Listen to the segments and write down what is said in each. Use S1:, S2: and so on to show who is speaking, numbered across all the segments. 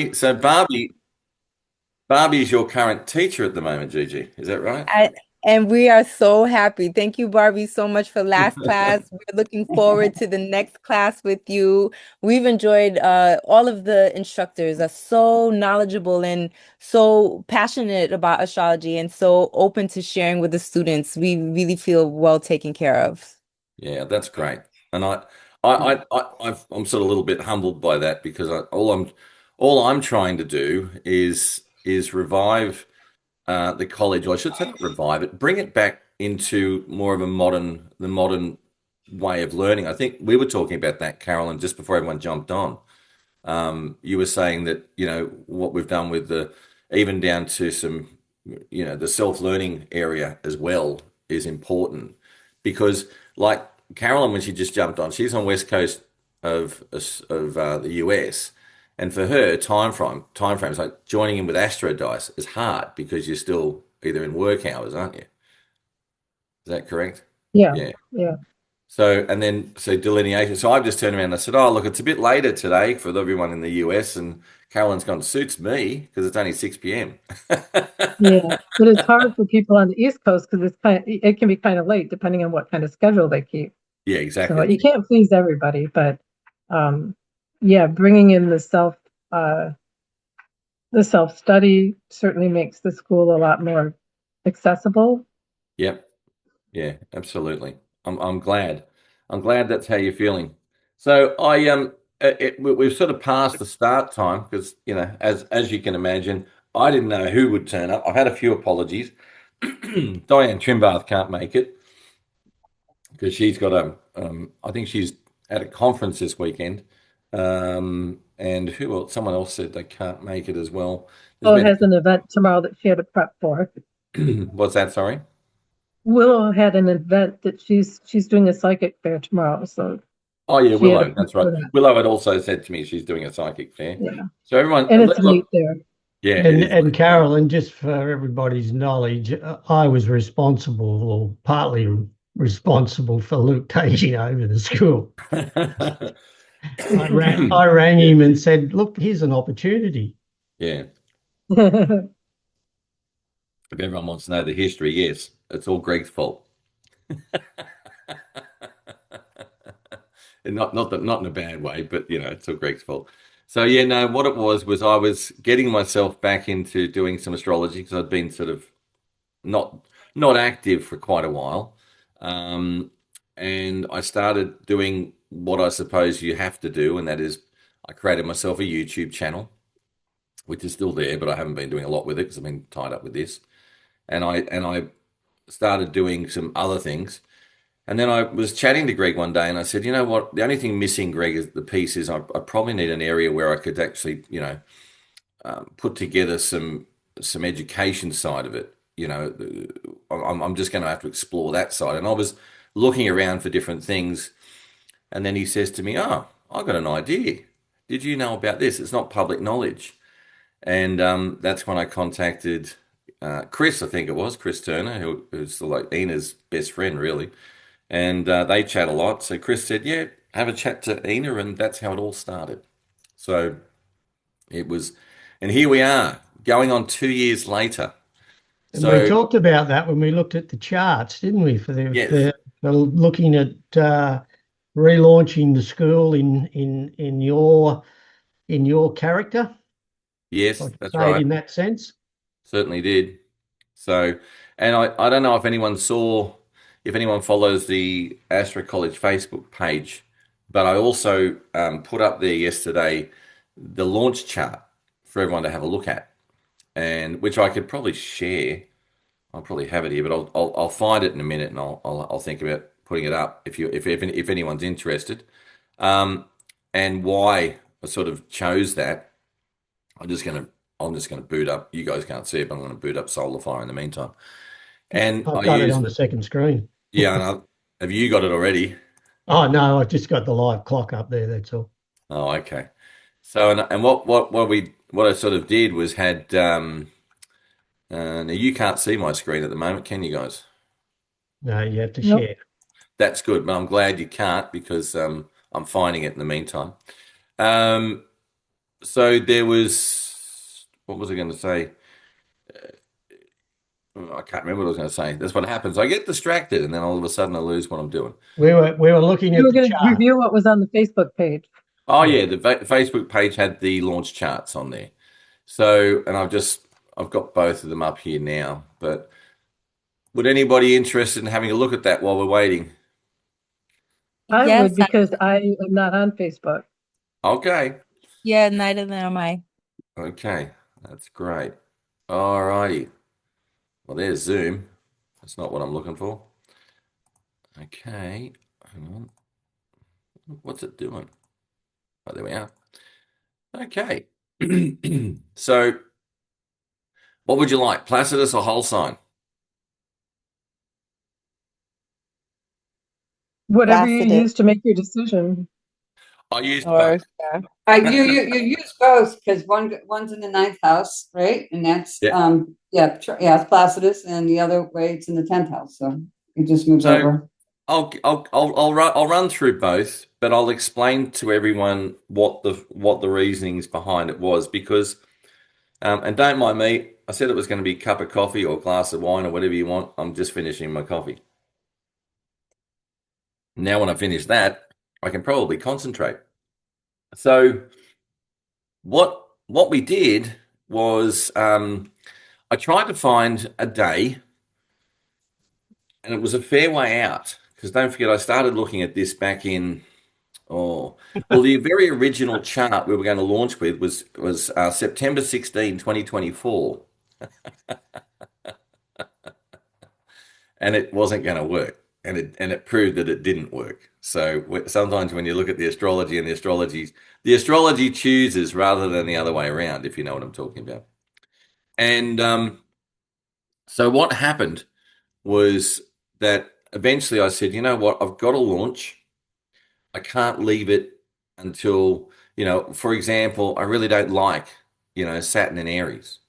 S1: Barbie. So Barbie is your current teacher at the moment, Gigi. Is that right?
S2: I, and we are so happy. Thank you, Barbie, so much for last class. We're looking forward to the next class with you. We've enjoyed all of the instructors are so knowledgeable and so passionate about astrology and so open to sharing with the students. We really feel well taken care of.
S1: Yeah, that's great. And I'm sort of a little bit humbled by that because all I'm trying to do is revive the college. Or I should say not revive it, bring it back into more of the modern way of learning. I think we were talking about that, Carolyn, just before everyone jumped on. You were saying that, what we've done with even down to some, the self-learning area as well is important because, like Carolyn, when she just jumped on, she's on West Coast of the US, and for her, time frames like joining in with Astro Dice is hard because you're still either in work hours, aren't you? Is that correct?
S3: Yeah,
S1: Yeah.
S3: yeah.
S1: So delineation. So I've just turned around and I said, "Oh, look, it's a bit later today for everyone in the US." And Carolyn's gone, "Suits me because it's only 6 p.m."
S3: Yeah, but it's hard for people on the East Coast because it can be kind of late depending on what kind of schedule they keep.
S1: Yeah,
S3: So
S1: exactly.
S3: you can't please everybody, but um, yeah, bringing in uh, the self-study certainly makes the school a lot more accessible.
S1: Yep. Yeah, absolutely. I'm glad. I'm glad that's how you're feeling. So we've sort of passed the start time because as you can imagine, I didn't know who would turn up. I've had a few apologies. Diane Trimbath can't make it because she's got I think she's at a conference this weekend. And who else? Someone else said they can't make it as well. There's
S3: Willow
S1: been
S3: has an event tomorrow that she had to prep for.
S1: what's that? Sorry.
S3: Willow had an event that she's doing a psychic fair tomorrow, so
S1: Oh yeah,
S3: she had to
S1: Willow.
S3: prep
S1: That's right.
S3: for that.
S1: Willow had also said to me she's doing a psychic fair.
S3: Yeah,
S1: So everyone,
S3: and it's late
S1: look,
S3: there.
S1: yeah, it
S4: And
S1: is
S4: and
S1: late.
S4: Carolyn, just for everybody's knowledge, I was responsible, or partly responsible for Luke taking over the school. I rang him and said, "Look, here's an opportunity."
S1: Yeah. If everyone wants to know the history, yes, it's all Greg's fault. And not in a bad way, but it's all Greg's fault. So yeah, no, what it was I was getting myself back into doing some astrology because I'd been sort of not not active for quite a while. Um, and I started doing what I suppose you have to do, and that is I created myself a YouTube channel, which is still there, but I haven't been doing a lot with it because I've been tied up with this. And I started doing some other things. And then I was chatting to Greg one day, and I said, you know what? The only thing missing, Greg, is the piece is I probably need an area where I could actually, put together some education side of it. I'm just going to have to explore that side. And I was looking around for different things, and then he says to me, "Oh, I got an idea. Did you know about this? It's not public knowledge." And that's when I contacted Chris, I think it was Chris Turner, who's like Ina's best friend, really. And they chat a lot. So Chris said, "Yeah, have a chat to Ina," and that's how it all started. So it was, and here we are, going on 2 years later.
S4: And we
S1: So
S4: talked about that when we looked at the charts, didn't we? For
S1: yes,
S4: looking at relaunching the school in your character, if I
S1: yes,
S4: could
S1: that's
S4: say it
S1: right.
S4: in that sense.
S1: Certainly did. So, and I don't know if anyone follows the AstroCollege Facebook page, but I also put up there yesterday the launch chart for everyone to have a look at, and which I could probably share. I'll probably have it here, but I'll find it in a minute, and I'll think about putting it up if anyone's interested. Um, and why I sort of chose that. I'm just gonna I'm just gonna boot up. You guys can't see it, but I'm gonna boot up Solarfire in the meantime. And
S4: I've
S1: I
S4: got it
S1: use
S4: on the second screen.
S1: yeah. And have you got it already?
S4: Oh no, I've just got the live clock up there. That's all.
S1: Oh, okay. So and what I sort of did was had now you can't see my screen at the moment, can you guys?
S4: No, you have to
S3: Nope.
S4: share.
S1: That's good, but I'm glad you can't because I'm finding it in the meantime. Um, So there was, what was I going to say? I can't remember what I was going to say. That's what happens. I get distracted, and then all of a sudden I lose what I'm doing.
S4: We were looking
S3: You
S4: at
S3: were
S4: the
S3: going to
S4: chart.
S3: review what was on the Facebook page.
S1: Oh
S4: Yeah.
S1: yeah, the Facebook page had the launch charts on there. So, and I've got both of them up here now. But would anybody interested in having a look at that while we're waiting?
S3: I
S2: Yes,
S3: would because I am not on Facebook.
S1: Okay.
S2: yeah, neither am I.
S1: Okay. That's great. All righty. Well, there's Zoom. That's not what I'm looking for. Okay. Hang on. What's it doing? Oh, there we are. Okay. So, what would you like, Placidus or whole sign?
S3: Whatever you
S2: Placidus.
S3: use to make your decision.
S1: I used
S2: Or
S1: both.
S2: yeah.
S5: You use both because one's in the ninth house, right? And that's
S1: Yeah.
S5: it's Placidus, and the other way it's in the 10th house. So it just moves
S1: So
S5: over.
S1: I'll run through both, but I'll explain to everyone what the reasonings behind it was because and don't mind me, I said it was going to be a cup of coffee or a glass of wine or whatever you want. I'm just finishing my coffee. Now when I finish that, I can probably concentrate. So what we did was I tried to find a day, and it was a fair way out because don't forget I started looking at this back in well, the very original chart we were going to launch with was September 16, 2024, and it wasn't going to work, and it proved that it didn't work. So sometimes when you look at the astrology and the astrology chooses rather than the other way around, if you know what I'm talking about. And so what happened was that eventually I said, you know what, I've got to launch. I can't leave it until, for example, I really don't like, Saturn in Aries.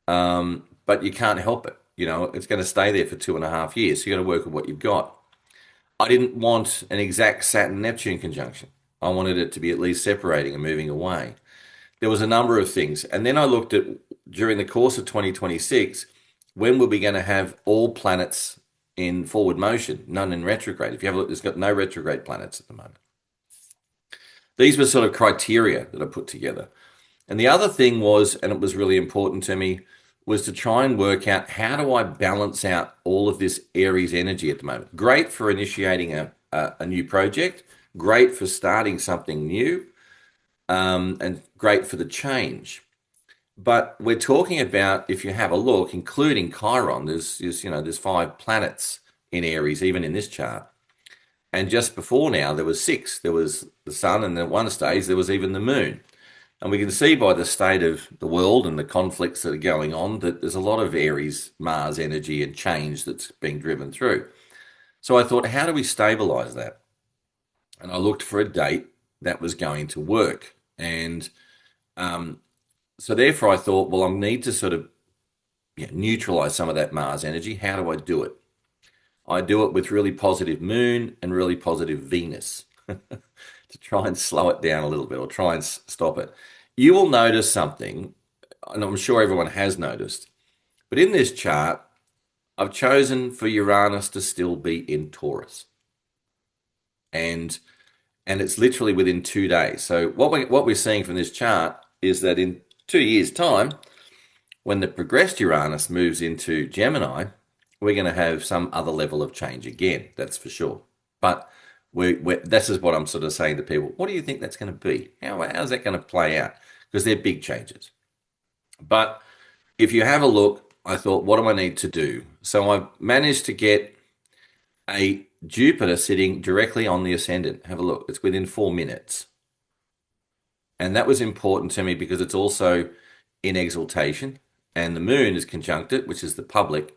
S1: But you can't help it. It's going to stay there for 2.5 years. So you got to work with what you've got. I didn't want an exact Saturn Neptune conjunction. I wanted it to be at least separating and moving away. There was a number of things. And then I looked at during the course of 2026, when were we going to have all planets in forward motion, none in retrograde? If you have a look, there's got no retrograde planets at the moment. These were sort of criteria that I put together. And the other thing was, and it was really important to me, was to try and work out how do I balance out all of this Aries energy at the moment. Great for initiating a new project, great for starting something new, and great for the change. But we're talking about, if you have a look, including Chiron, there's 5 planets in Aries, even in this chart. And just before now, there was 6. There was the sun, and at one stage, there was even the moon. And we can see by the state of the world and the conflicts that are going on that there's a lot of Aries, Mars energy and change that's being driven through. So I thought, how do we stabilize that? And I looked for a date that was going to work. And so therefore I thought, well, I need to sort of neutralize some of that Mars energy. How do I do it? I do it with really positive moon and really positive Venus to try and slow it down a little bit or try and stop it. You will notice something, and I'm sure everyone has noticed, but in this chart, I've chosen for Uranus to still be in Taurus. And it's literally within 2 days. So what we're seeing from this chart is that in 2 years' time, when the progressed Uranus moves into Gemini, we're going to have some other level of change again. That's for sure. But this is what I'm sort of saying to people. What do you think that's going to be? How's that going to play out? Because they're big changes. But if you have a look, I thought, what do I need to do? So I've managed to get a Jupiter sitting directly on the ascendant. Have a look. It's within 4 minutes. And that was important to me because it's also in exaltation. And the moon is conjunct it, which is the public,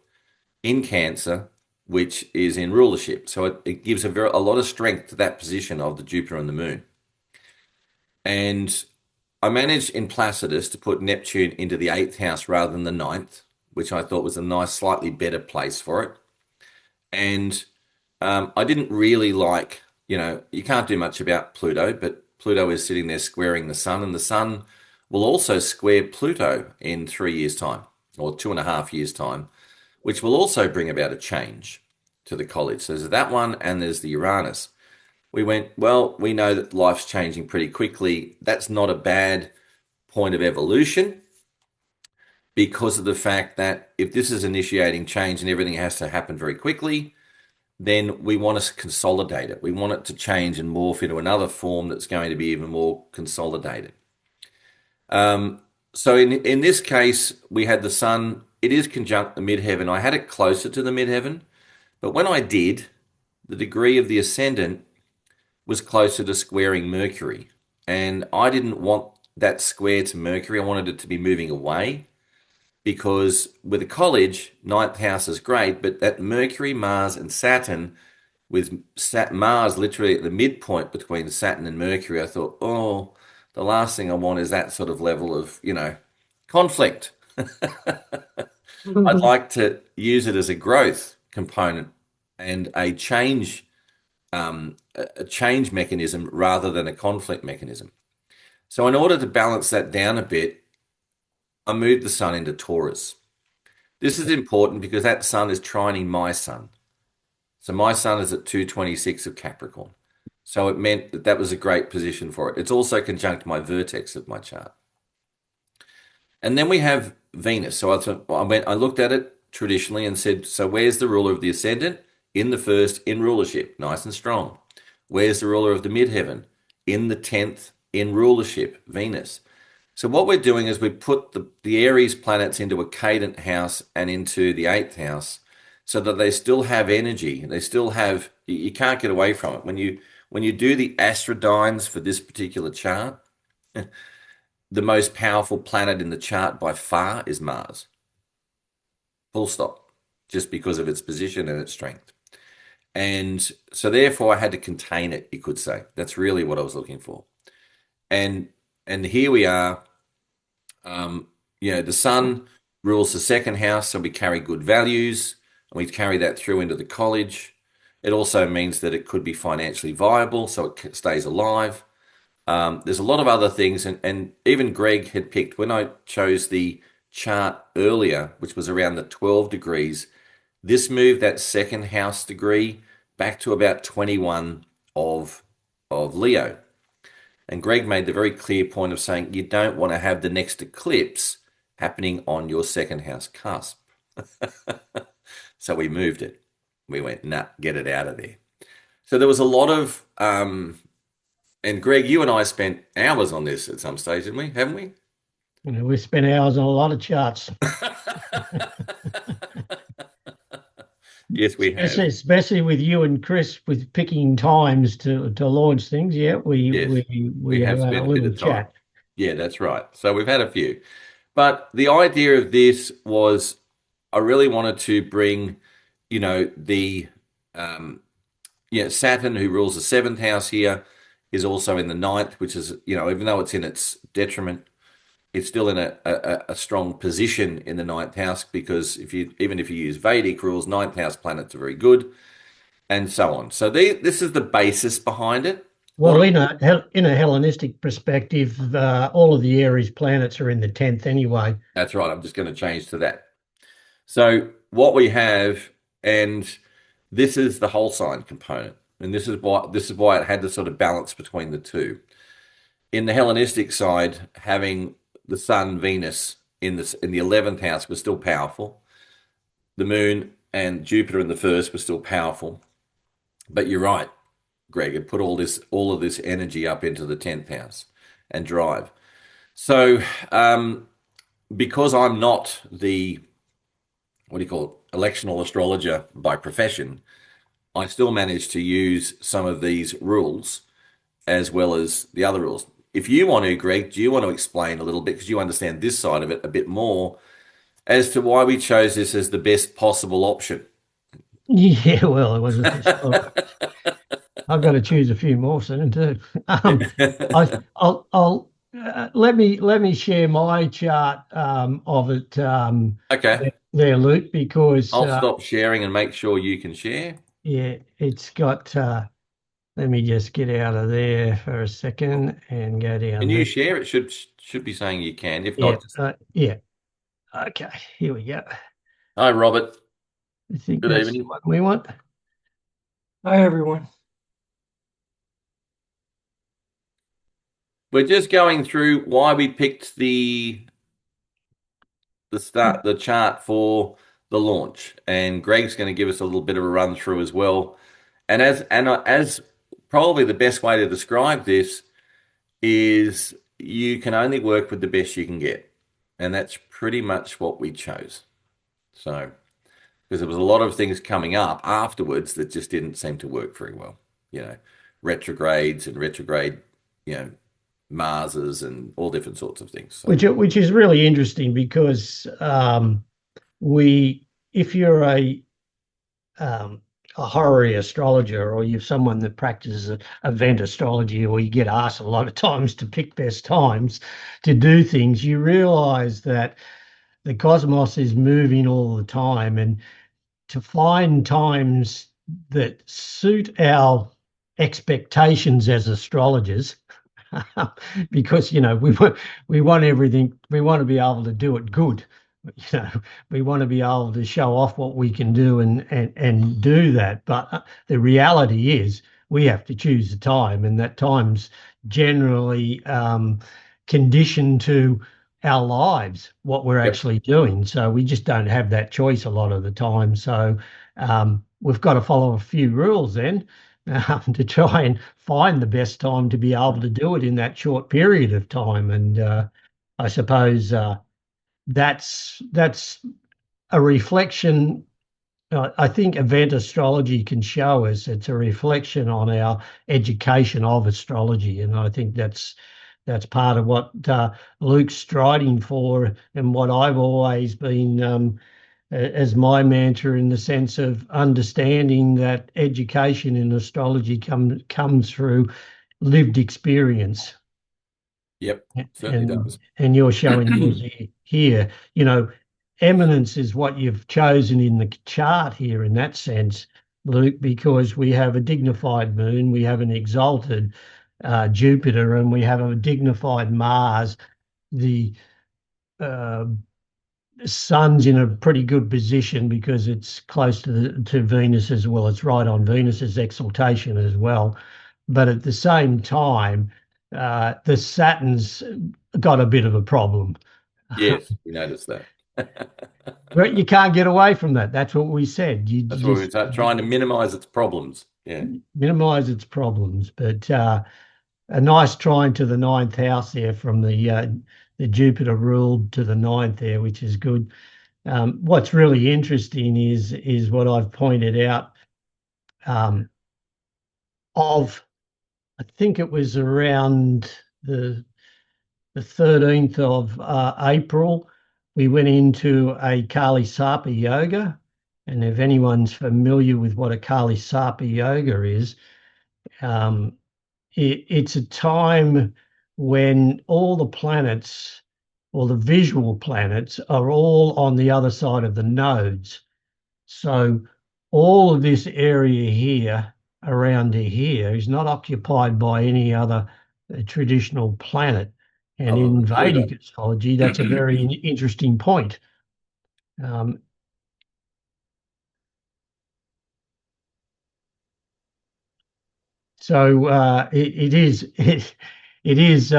S1: in Cancer, which is in rulership. So it gives a lot of strength to that position of the Jupiter and the moon. And I managed in Placidus to put Neptune into the 8th house rather than the 9th, which I thought was a nice, slightly better place for it. And I didn't really like, you can't do much about Pluto, but Pluto is sitting there squaring the sun, and the sun will also square Pluto in 3 years' time or 2.5 years' time, which will also bring about a change to the college. So there's that one, and there's the Uranus. We went, well, we know that life's changing pretty quickly. That's not a bad point of evolution because of the fact that if this is initiating change and everything has to happen very quickly, then we want to consolidate it. We want it to change and morph into another form that's going to be even more consolidated. So in this case, we had the sun. It is conjunct the midheaven. I had it closer to the midheaven, but when I did, the degree of the ascendant was closer to squaring Mercury. And I didn't want that square to Mercury. I wanted it to be moving away because with a college, ninth house is great, but that Mercury, Mars, and Saturn, with Mars literally at the midpoint between Saturn and Mercury, I thought, oh, the last thing I want is that sort of level of, conflict. I'd like to use it as a growth component and a change mechanism rather than a conflict mechanism. So in order to balance that down a bit, I moved the sun into Taurus. This is important because that sun is trining my sun. So my sun is at 226 of Capricorn. So it meant that that was a great position for it. It's also conjunct my vertex of my chart. And then we have Venus. So I looked at it traditionally and said, so where's the ruler of the ascendant? In the first, in rulership, nice and strong. Where's the ruler of the midheaven? In the 10th, in rulership, Venus. So what we're doing is we put the Aries planets into a cadent house and into the 8th house so that they still have energy. They still have, you can't get away from it. When you do the astrodynes for this particular chart, the most powerful planet in the chart by far is Mars. Full stop. Just because of its position and its strength. And so therefore I had to contain it, you could say. That's really what I was looking for. And here we are. The sun rules the second house, so we carry good values, and we carry that through into the college. It also means that it could be financially viable, so it stays alive. There's a lot of other things, and even Greg had picked, when I chose the chart earlier, which was around the 12 degrees, this moved that second house degree back to about 21 of Leo. And Greg made the very clear point of saying you don't want to have the next eclipse happening on your second house cusp. So we moved it. We went, nah, get it out of there. So there was a lot of, and Greg, you and I spent hours on this at some stage, didn't we? Haven't we?
S4: We spent hours on a lot of charts.
S1: Yes, we have.
S4: Especially with you and Chris with picking times to launch things. Yeah, we have
S1: spent
S4: a
S1: a bit
S4: little
S1: of time.
S4: chat.
S1: Yeah, that's right. So we've had a few. But the idea of this was I really wanted to bring, the Saturn, who rules the seventh house here, is also in the ninth, which is, even though it's in its detriment, it's still in a strong position in the ninth house because even if you use Vedic rules, ninth house planets are very good, and so on. So this is the basis behind it.
S4: Well, in a Hellenistic perspective, all of the Aries planets are in the 10th anyway.
S1: That's right. I'm just going to change to that. So what we have, and this is the whole sign component, and this is why it had to sort of balance between the two. In the Hellenistic side, having the Sun, Venus in the 11th house was still powerful. The Moon and Jupiter in the first were still powerful. But you're right, Greg, it put all of this energy up into the 10th house and drive. So because I'm not the, electional astrologer by profession, I still managed to use some of these rules as well as the other rules. If you want to, Greg, do you want to explain a little bit, because you understand this side of it a bit more, as to why we chose this as the best possible option?
S4: Yeah, well, it was. I've got to choose a few more soon too. I'll let me share my chart of it.
S1: Okay.
S4: There, Luke, because
S1: I'll stop sharing and make sure you can share.
S4: Yeah, it's got Let me just get out of there for a second and go down
S1: Can you
S4: there.
S1: share? It should be saying you can. If
S4: Yeah,
S1: not, just
S4: yeah. Okay, here we go.
S1: hi, Robert.
S4: I think
S1: Good
S4: that's the
S1: evening.
S4: one we want. Hi, everyone.
S1: We're just going through why we picked the chart for the launch, and Greg's going to give us a little bit of a run through as well. And as probably the best way to describe this is you can only work with the best you can get, and that's pretty much what we chose. So because there was a lot of things coming up afterwards that just didn't seem to work very well. You know, retrogrades and retrograde, you know, Marses and all different sorts of things. So
S4: Which is really interesting because we, if you're a horary astrologer or you're someone that practices event astrology, or you get asked a lot of times to pick best times to do things, you realize that the cosmos is moving all the time, and to find times that suit our expectations as astrologers, because we want everything, we want to be able to do it good. you know we want to be able to show off what we can do and do that, but the reality is we have to choose the time, and that time's generally conditioned to our lives, what we're
S1: yep,
S4: actually doing. So we just don't have that choice a lot of the time. So we've got to follow a few rules then, to try and find the best time to be able to do it in that short period of time. And I suppose that's a reflection. I think event astrology can show us it's a reflection on our education of astrology, and I think that's part of what Luke's striding for, and what I've always been as my mantra, in the sense of understanding that education in astrology comes through lived experience.
S1: yep, certainly
S4: and
S1: does.
S4: and you're showing yours here. Eminence is what you've chosen in the chart here, in that sense, Luke, because we have a dignified moon, we have an exalted Jupiter, and we have a dignified Mars. The uh, sun's in a pretty good position because it's close to Venus as well. It's right on Venus's exaltation as well. But at the same time, the Saturn's got a bit of a problem.
S1: Yes, we noticed that.
S4: But you can't get away from that. That's what we said. You
S1: That's what we
S4: just
S1: were trying to minimize its problems. Yeah.
S4: minimize its problems. But a nice trine to the ninth house there, from the Jupiter ruled to the ninth there, which is good. What's really interesting is what I've pointed out, um, of I think it was around the 13th of April, we went into a Kali Sarpa yoga. And if anyone's familiar with what a Kali Sarpa yoga is, um, it's a time when all the planets, or the visual planets, are all on the other side of the nodes. So all of this area here, around here, is not occupied by any other traditional planet. And
S1: Other
S4: in
S1: than
S4: Vedic
S1: Pluto.
S4: astrology, that's a very interesting point. Um, so it is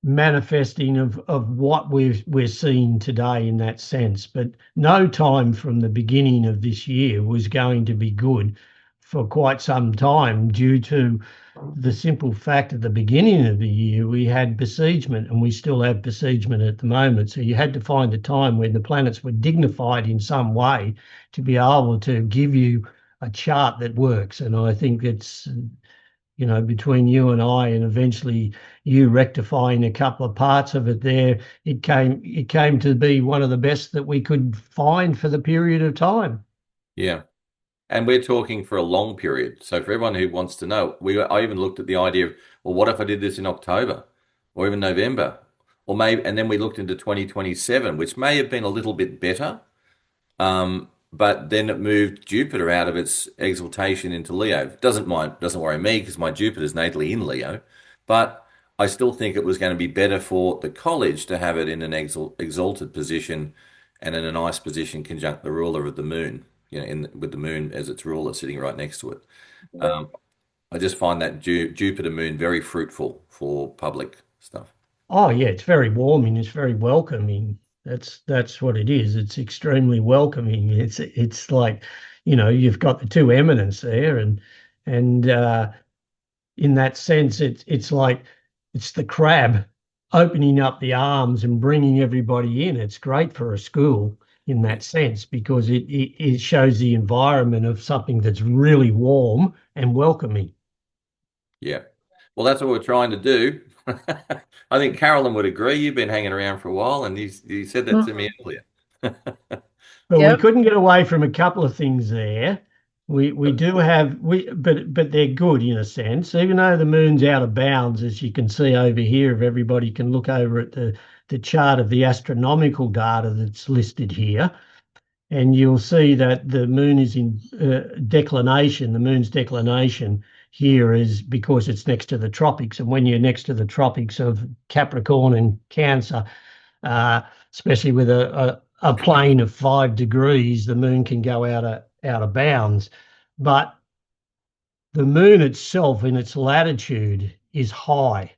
S4: manifesting of what we're seeing today in that sense. But no time from the beginning of this year was going to be good for quite some time, due to the simple fact at the beginning of the year we had besiegement, and we still have besiegement at the moment. So you had to find a time when the planets were dignified in some way to be able to give you a chart that works. And I think it's, between you and I, and eventually you rectifying a couple of parts of it there, it came to be one of the best that we could find for the period of time.
S1: Yeah. And we're talking for a long period. So for everyone who wants to know, I even looked at the idea of, well, what if I did this in October or even November? Or maybe, and then we looked into 2027, which may have been a little bit better. but then it moved Jupiter out of its exaltation into Leo. Doesn't worry me because my Jupiter's natally in Leo, but I still think it was going to be better for the college to have it in an exalted position and in a nice position conjunct the ruler of the moon, with the moon as its ruler sitting right next to it. Um, I just find that Jupiter moon very fruitful for public stuff.
S4: Oh yeah, it's very warming. It's very welcoming. That's what it is. It's extremely welcoming. It's like, you've got the two eminence there, and in that sense, it's like it's the crab opening up the arms and bringing everybody in. It's great for a school in
S1: Yeah.
S4: that sense because it shows the environment of something that's really warm and welcoming.
S1: Yeah. Well, that's what we're trying to do. I think Carolyn would agree. You've been hanging around for a while, and you said that to me earlier.
S4: But we
S2: Yep.
S4: couldn't get away from a couple of things there. We do have but they're good in a sense, even though the moon's out of bounds, as you can see over here, if everybody can look over at the chart of the astronomical data that's listed here, and you'll see that the moon is in declination. The moon's declination here is because it's next to the tropics, and when you're next to the tropics of Capricorn and Cancer, uh, especially with a plane of 5 degrees, the moon can go out of bounds. But the moon itself in its latitude is high.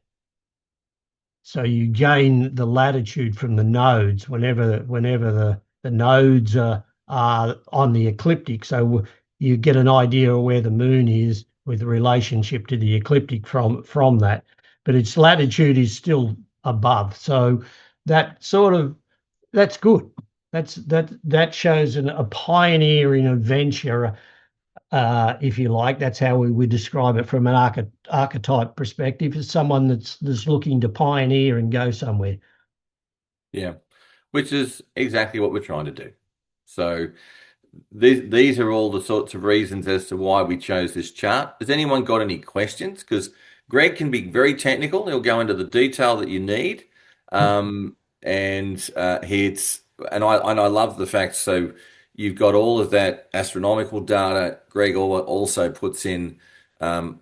S4: So you gain the latitude from the nodes whenever the nodes are on the ecliptic. So you get an idea of where the moon is with relationship to the ecliptic from that. But its latitude is still above. So that sort of that's good. That shows a pioneering adventure, if you like. That's how we would describe it from an archetype perspective, as someone that's looking to pioneer and go somewhere.
S1: Yeah, which is exactly what we're trying to do. So these are all the sorts of reasons as to why we chose this chart. Has anyone got any questions? Because Greg can be very technical. He'll go into the detail that you need. And he's and I love the fact, so you've got all of that astronomical data. Greg also puts in um,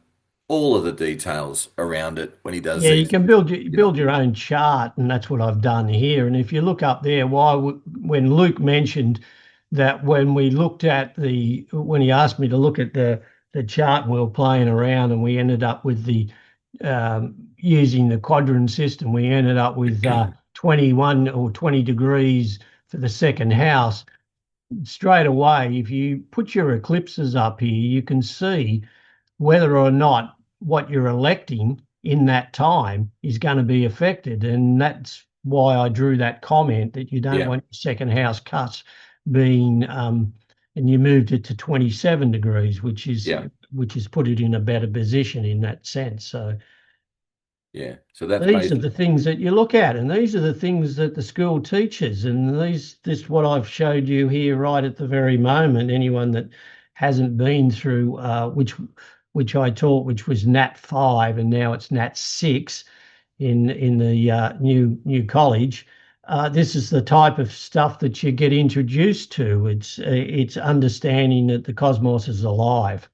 S1: all of the details around it when he does
S4: Yeah, you
S1: these.
S4: can build your own chart, and that's what I've done here. And if you look up there, when Luke mentioned that when we looked at when he asked me to look at the chart, and we were playing around, and we ended up with using the quadrant system, we ended up with 21 or 20 degrees for the second house. Straight away, if you put your eclipses up here, you can see whether or not what you're electing in that time is going to be affected. And that's why I drew that comment that you don't
S1: Yeah,
S4: want your second house cuts being, and you moved it to 27 degrees, which
S1: yeah,
S4: is put it in a better position in that sense. So
S1: yeah. So that's
S4: these are
S1: basically,
S4: the things that you look at, and these are the things that the school teaches. And this what I've showed you here right at the very moment. Anyone that hasn't been through which I taught, which was Nat 5, and now it's Nat 6 in the new college. This is the type of stuff that you get introduced to. It's understanding that the cosmos is alive.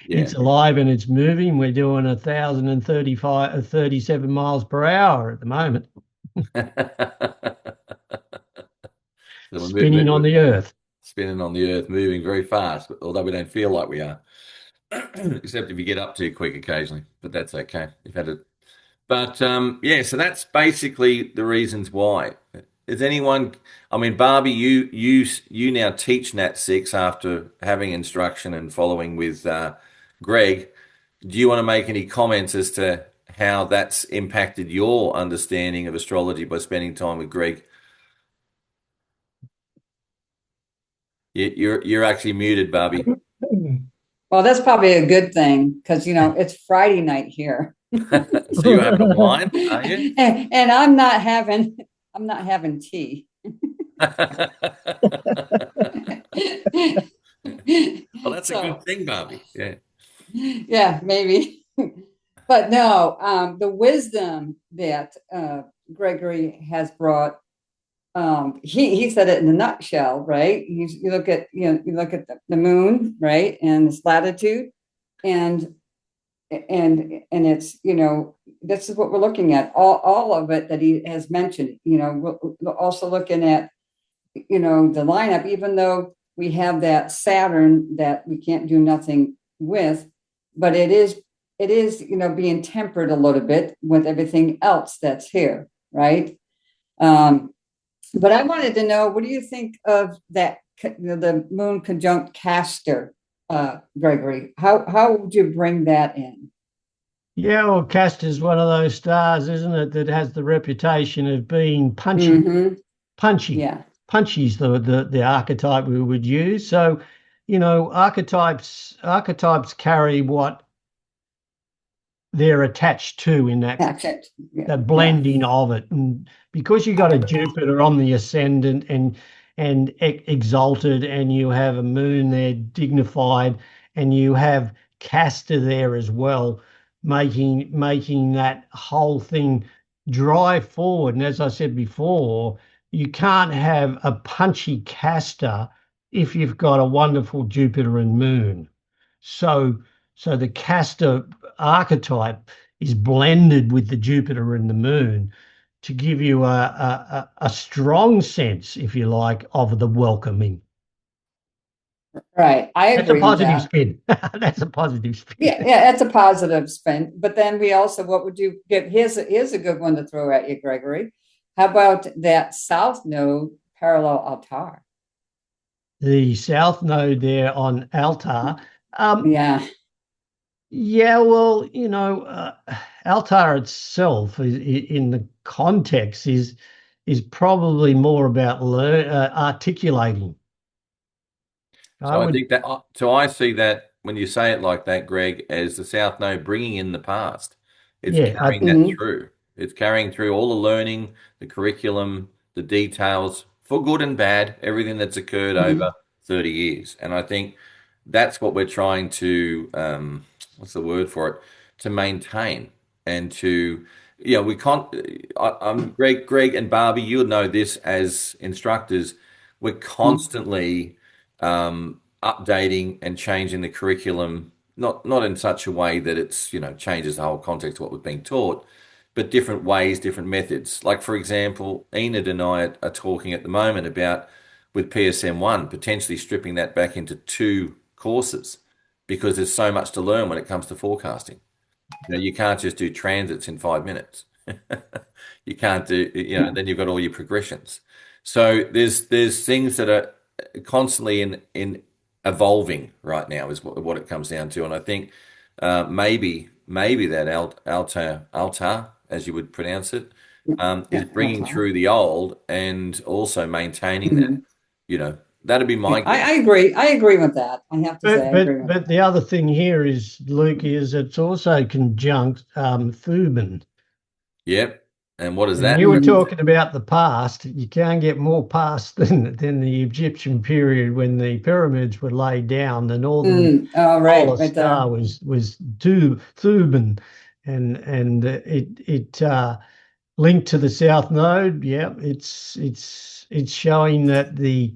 S1: yeah.
S4: It's alive and it's moving. We're doing 37 miles per hour at the moment,
S1: So
S4: spinning on the Earth.
S1: spinning on the earth, moving very fast, although we don't feel like we are, except if you get up too quick occasionally. But that's okay. You've had it. But yeah, so that's basically the reasons why. Is anyone? I mean, Barbie, you now teach Nat 6 after having instruction and following with Greg. Do you want to make any comments as to how that's impacted your understanding of astrology by spending time with Greg? You're actually muted, Barbie.
S5: Well, that's probably a good thing because, it's Friday night here.
S1: So you're having a wine, are you?
S5: And I'm not having tea.
S1: Well, that's a
S5: So,
S1: good thing, Barbie. Yeah.
S5: yeah, maybe. But no, the wisdom that Gregory has brought he said it in a nutshell, right? You look at, you look at the moon, right, and its latitude, and it's, this is what we're looking at, all of it that he has mentioned. We're also looking at, the lineup, even though we have that Saturn that we can't do nothing with, but it is being tempered a little bit with everything else that's here, right? But I wanted to know, what do you think of that, the moon conjunct Castor, Gregory? How would you bring that in?
S4: Yeah, well, Castor's one of those stars, isn't it, that has the reputation of being punchy.
S5: Mm-hmm.
S4: Punchy.
S5: Yeah.
S4: Punchy's the archetype we would use. So, archetypes carry what they're attached to in that
S5: That's it. Yeah.
S4: the blending of it. And because you got a Jupiter on the ascendant and exalted, and you have a moon there dignified, and you have Castor there as well, making that whole thing drive forward. And as I said before, you can't have a punchy Castor if you've got a wonderful Jupiter and moon. So the Castor archetype is blended with the Jupiter and the moon to give you a strong sense, if you like, of the welcoming.
S5: Right. I
S4: That's a
S5: agree with
S4: positive
S5: that.
S4: spin. That's a positive spin.
S5: Yeah, that's a positive spin. But then we also, what would you give? Here's a good one to throw at you, Gregory. How about that south node parallel altar?
S4: The south node there on Altar.
S5: Yeah.
S4: Yeah, well, Altar itself in the context is probably more about articulating. I
S1: So I
S4: would,
S1: think that, so I see that when you say it like that, Greg, as the South Node bringing in the past. It's
S4: yeah,
S1: carrying that
S5: Mm-hmm.
S1: through. It's carrying through all the learning, the curriculum, the details, for good and bad, everything that's occurred
S5: Mm-hmm.
S1: over 30 years. And I think that's what we're trying to, what's the word for it? To maintain and to, we can't, I'm Greg and Barbie, you'll know this as instructors. We're constantly updating and changing the curriculum, not in such a way that it's changes the whole context of what we're being taught, but different ways, different methods. Like for example, Enid and I are talking at the moment about with PSM1 potentially stripping that back into two courses because there's so much to learn when it comes to forecasting. You can't just do transits in 5 minutes. You can't do, then you've got all your progressions. So there's things that are constantly in evolving right now is what it comes down to. And I think maybe that altar, as you would pronounce it, is
S5: Yeah.
S1: bringing through the old and also maintaining that.
S5: Mm-hmm.
S1: That'd be
S5: Yeah,
S1: my
S5: I
S1: guess.
S5: agree. I agree with that. I have to say,
S4: but
S5: I
S4: but
S5: agree with
S4: but the other thing here is, Luke, is it's also conjunct Thuban.
S1: Yep. And what does
S4: And
S5: that.
S1: that
S4: you were
S1: represent?
S4: talking about the past. You can't get more past than the Egyptian period when the pyramids were laid down. The northern
S5: Oh,
S4: polar
S5: right there.
S4: star was Thuban, and it linked to the south node. Yeah, it's showing that the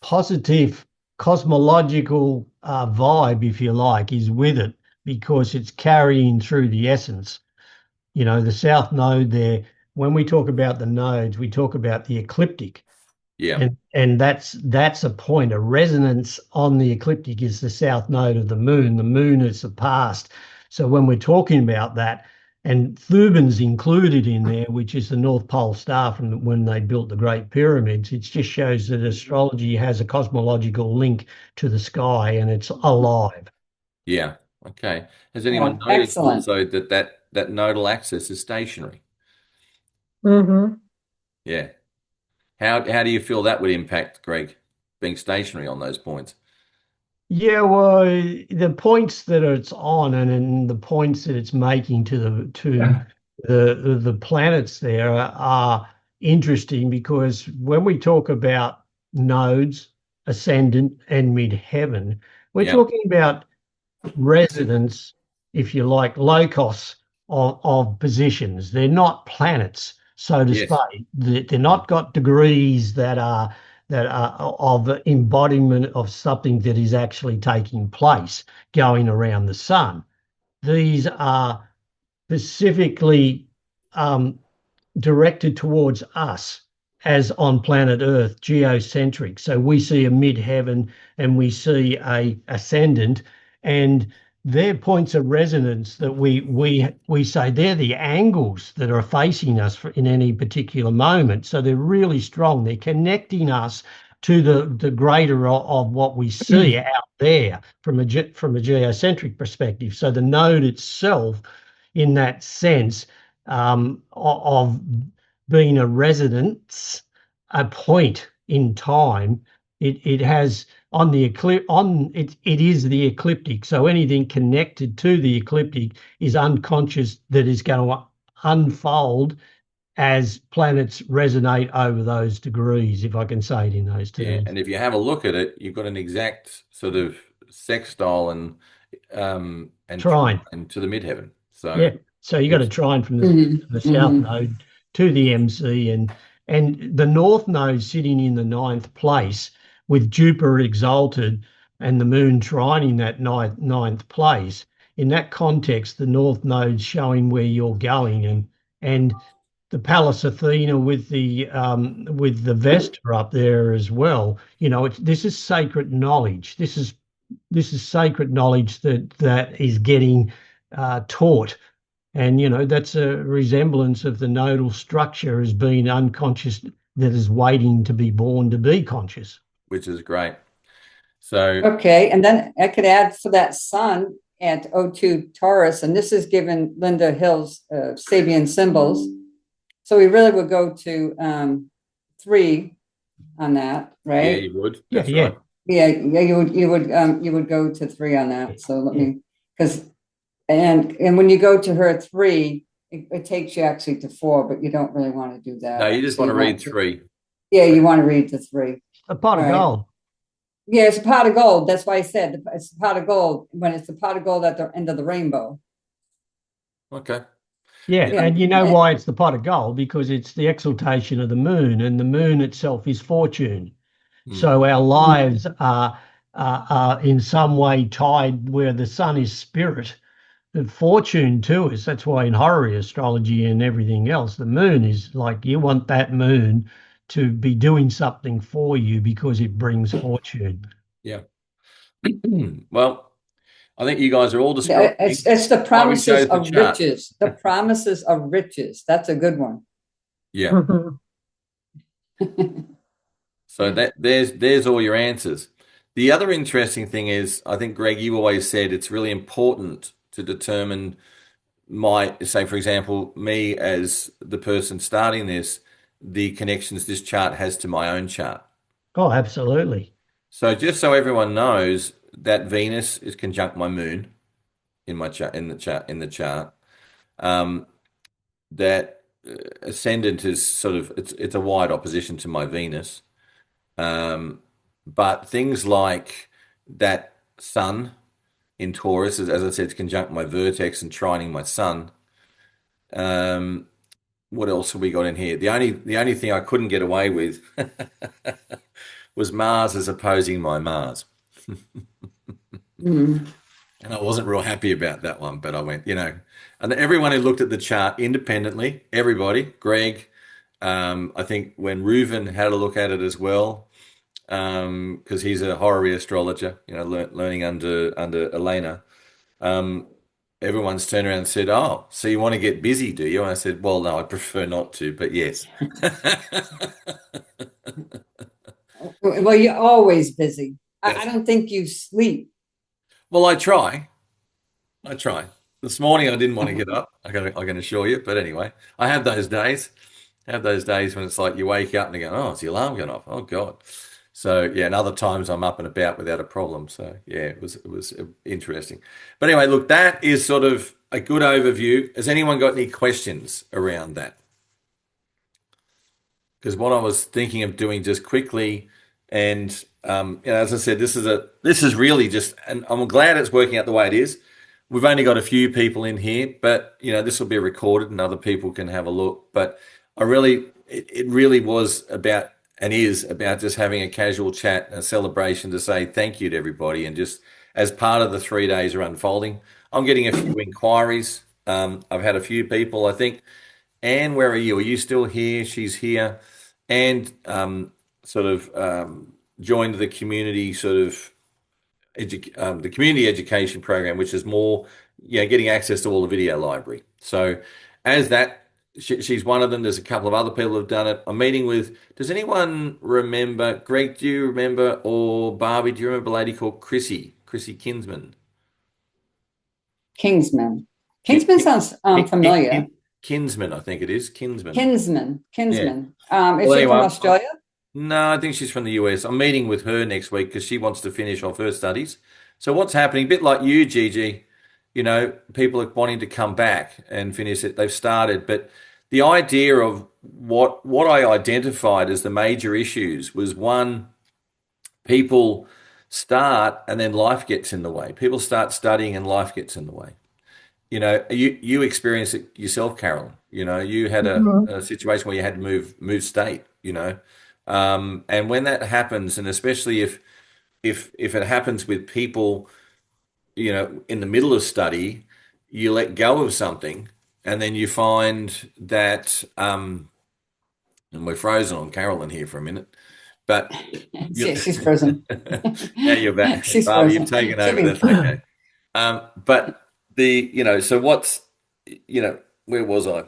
S4: positive cosmological vibe, if you like, is with it because it's carrying through the essence. The south node there, when we talk about the nodes, we talk about the ecliptic.
S1: Yeah.
S4: And that's a point. A resonance on the ecliptic is the south node of the moon. The moon is the past. So when we're talking about that, and Thuban's included in there, which is the North Pole star from when they built the Great Pyramids, it just shows that astrology has a cosmological link to the sky and it's alive.
S1: Yeah. Okay. Has anyone
S5: Oh,
S1: noticed
S5: excellent.
S1: also that nodal axis is stationary?
S3: Mm-hmm.
S1: Yeah. How do you feel that would impact, Greg, being stationary on those points?
S4: Yeah, well, the points that it's on and the points that it's making to the planets there are interesting because when we talk about nodes, ascendant and mid-heaven, we're
S1: Yeah.
S4: talking about residents, if you like, locus of positions. They're not planets. so to
S1: Yes.
S4: say. They're not got degrees that are of embodiment of something that is actually taking place going around the sun. These are specifically directed towards us as on planet Earth, geocentric. So we see a midheaven and we see a ascendant, and they're points of resonance that we say they're the angles that are facing us in any particular moment. So they're really strong. They're connecting us to the greater of what we see out there from a geocentric perspective. So the node itself, in that sense, of being a residence, a point in time, it has on the it is the ecliptic. So anything connected to the ecliptic is unconscious that is going to unfold as planets resonate over those degrees, if I can say it in those
S1: Yeah,
S4: terms.
S1: and if you have a look at it, you've got an exact sort of sextile and
S4: Trine.
S1: trine to the midheaven. So
S4: Yeah. So you got to
S1: it's
S4: try and from
S5: Mhm,
S4: the south
S5: mhm.
S4: node to the MC, and the north node sitting in the ninth place with Jupiter exalted and the moon trining that ninth place. In that context, the north node's showing where you're going, and the Pallas Athena with the Vesta up there as well. This is sacred knowledge. This is sacred knowledge that is getting taught. And, that's a resemblance of the nodal structure as being unconscious that is waiting to be born to be conscious.
S1: which is great. So
S5: Okay, and then I could add for that sun at O2 Taurus, and this is given Linda Hill's Sabian symbols. So we really would go to 3 on that,
S1: yeah,
S5: right?
S1: you would.
S4: Yeah,
S1: That's
S4: yeah,
S1: right.
S5: Yeah, you would go to 3 on that. So let
S4: yeah.
S5: me, because and when you go to her 3, it takes you actually to 4, but you don't really want to do that.
S1: No, you just
S5: So
S1: want to read
S5: to-
S1: 3.
S5: Yeah, you want to read the 3.
S4: A pot of
S5: All right.
S4: gold.
S5: Yeah, it's a pot of gold. That's why I said it's a pot of gold when it's a pot of gold at the end of the rainbow.
S1: Okay.
S4: Yeah,
S1: Yeah.
S4: and you know why it's the pot of gold? Because it's the exaltation of the moon, and the moon itself is fortune.
S1: Mm.
S4: So our lives are in some way tied where the sun is spirit. And fortune too is that's why in horary astrology and everything else, the moon is like you want that moon to be doing something for you because it brings fortune.
S1: Yeah. Well, I think you guys are all describing
S5: It's the
S1: why we
S5: promises
S1: chose the
S5: of
S1: chart.
S5: riches. The promises of riches. That's a good one.
S1: Yeah. So there's all your answers. The other interesting thing is, I think, Greg, you always said it's really important to determine say, for example, me as the person starting this, the connections this chart has to my own chart.
S4: Oh, absolutely.
S1: So just so everyone knows that Venus is conjunct my moon in my chart in the chart. That ascendant is sort of it's a wide opposition to my Venus. But things like that sun in Taurus, as I said, it's conjunct my vertex and trining my sun. What else have we got in here? The only thing I couldn't get away with was Mars as opposing my Mars.
S5: Mm.
S1: And I wasn't real happy about that one, but I went, and everyone who looked at the chart independently, everybody, Greg, I think when Reuven had a look at it as well, because he's a horary astrologer, learning under Elena, everyone's turned around and said, "Oh, so you want to get busy, do you?" And I said, "Well, no, I prefer not to, but yes."
S5: Well, you're always busy. I
S1: Yes.
S5: don't think you sleep.
S1: Well, I try. This morning I didn't want to get up. I can assure you. But anyway, I have those days. Have those days when it's like you wake up and you go, "Oh, is the alarm going off? Oh God." So yeah, and other times I'm up and about without a problem. So yeah, it was interesting. But anyway, look, that is sort of a good overview. Has anyone got any questions around that? Because what I was thinking of doing just quickly, and as I said, this is really just, and I'm glad it's working out the way it is. We've only got a few people in here, but this will be recorded and other people can have a look. But it really was about and is about just having a casual chat, a celebration to say thank you to everybody. And just as part of the 3 days are unfolding, I'm getting a few inquiries. I've had a few people, I think. Anne, where are you? Are you still here? She's here. And sort of joined the community sort of the community education program, which is more, getting access to all the video library. So as that, she's one of them. There's a couple of other people who've done it. I'm meeting with, does anyone remember, Greg, do you remember, or Barbie, do you remember a lady called Chrissy Kinsman?
S5: Kingsman.
S1: Ki-
S5: Kingsman sounds familiar.
S1: Kinsman, I think it is. Kinsman.
S5: Kinsman.
S1: Yeah.
S5: Is
S1: Well,
S5: she from
S1: anyway,
S5: Australia?
S1: No, I think she's from the US. I'm meeting with her next week because she wants to finish off her studies. So what's happening, a bit like you, Gigi, people are wanting to come back and finish it. They've started, but the idea of what I identified as the major issues was, one, people start and then life gets in the way. People start studying and life gets in the way. You experienced it yourself, Carolyn. You had
S3: Mhm.
S1: a situation where you had to move state. And when that happens, and especially if it happens with people, in the middle of study, you let go of something, and then you find that, and we're frozen on Carolyn here for a minute, but
S5: She's frozen.
S1: now you're back,
S5: She's
S1: Barbie. You've
S5: frozen.
S1: taken
S5: She'll
S1: over.
S5: be
S1: That's okay. But so what's, where was I?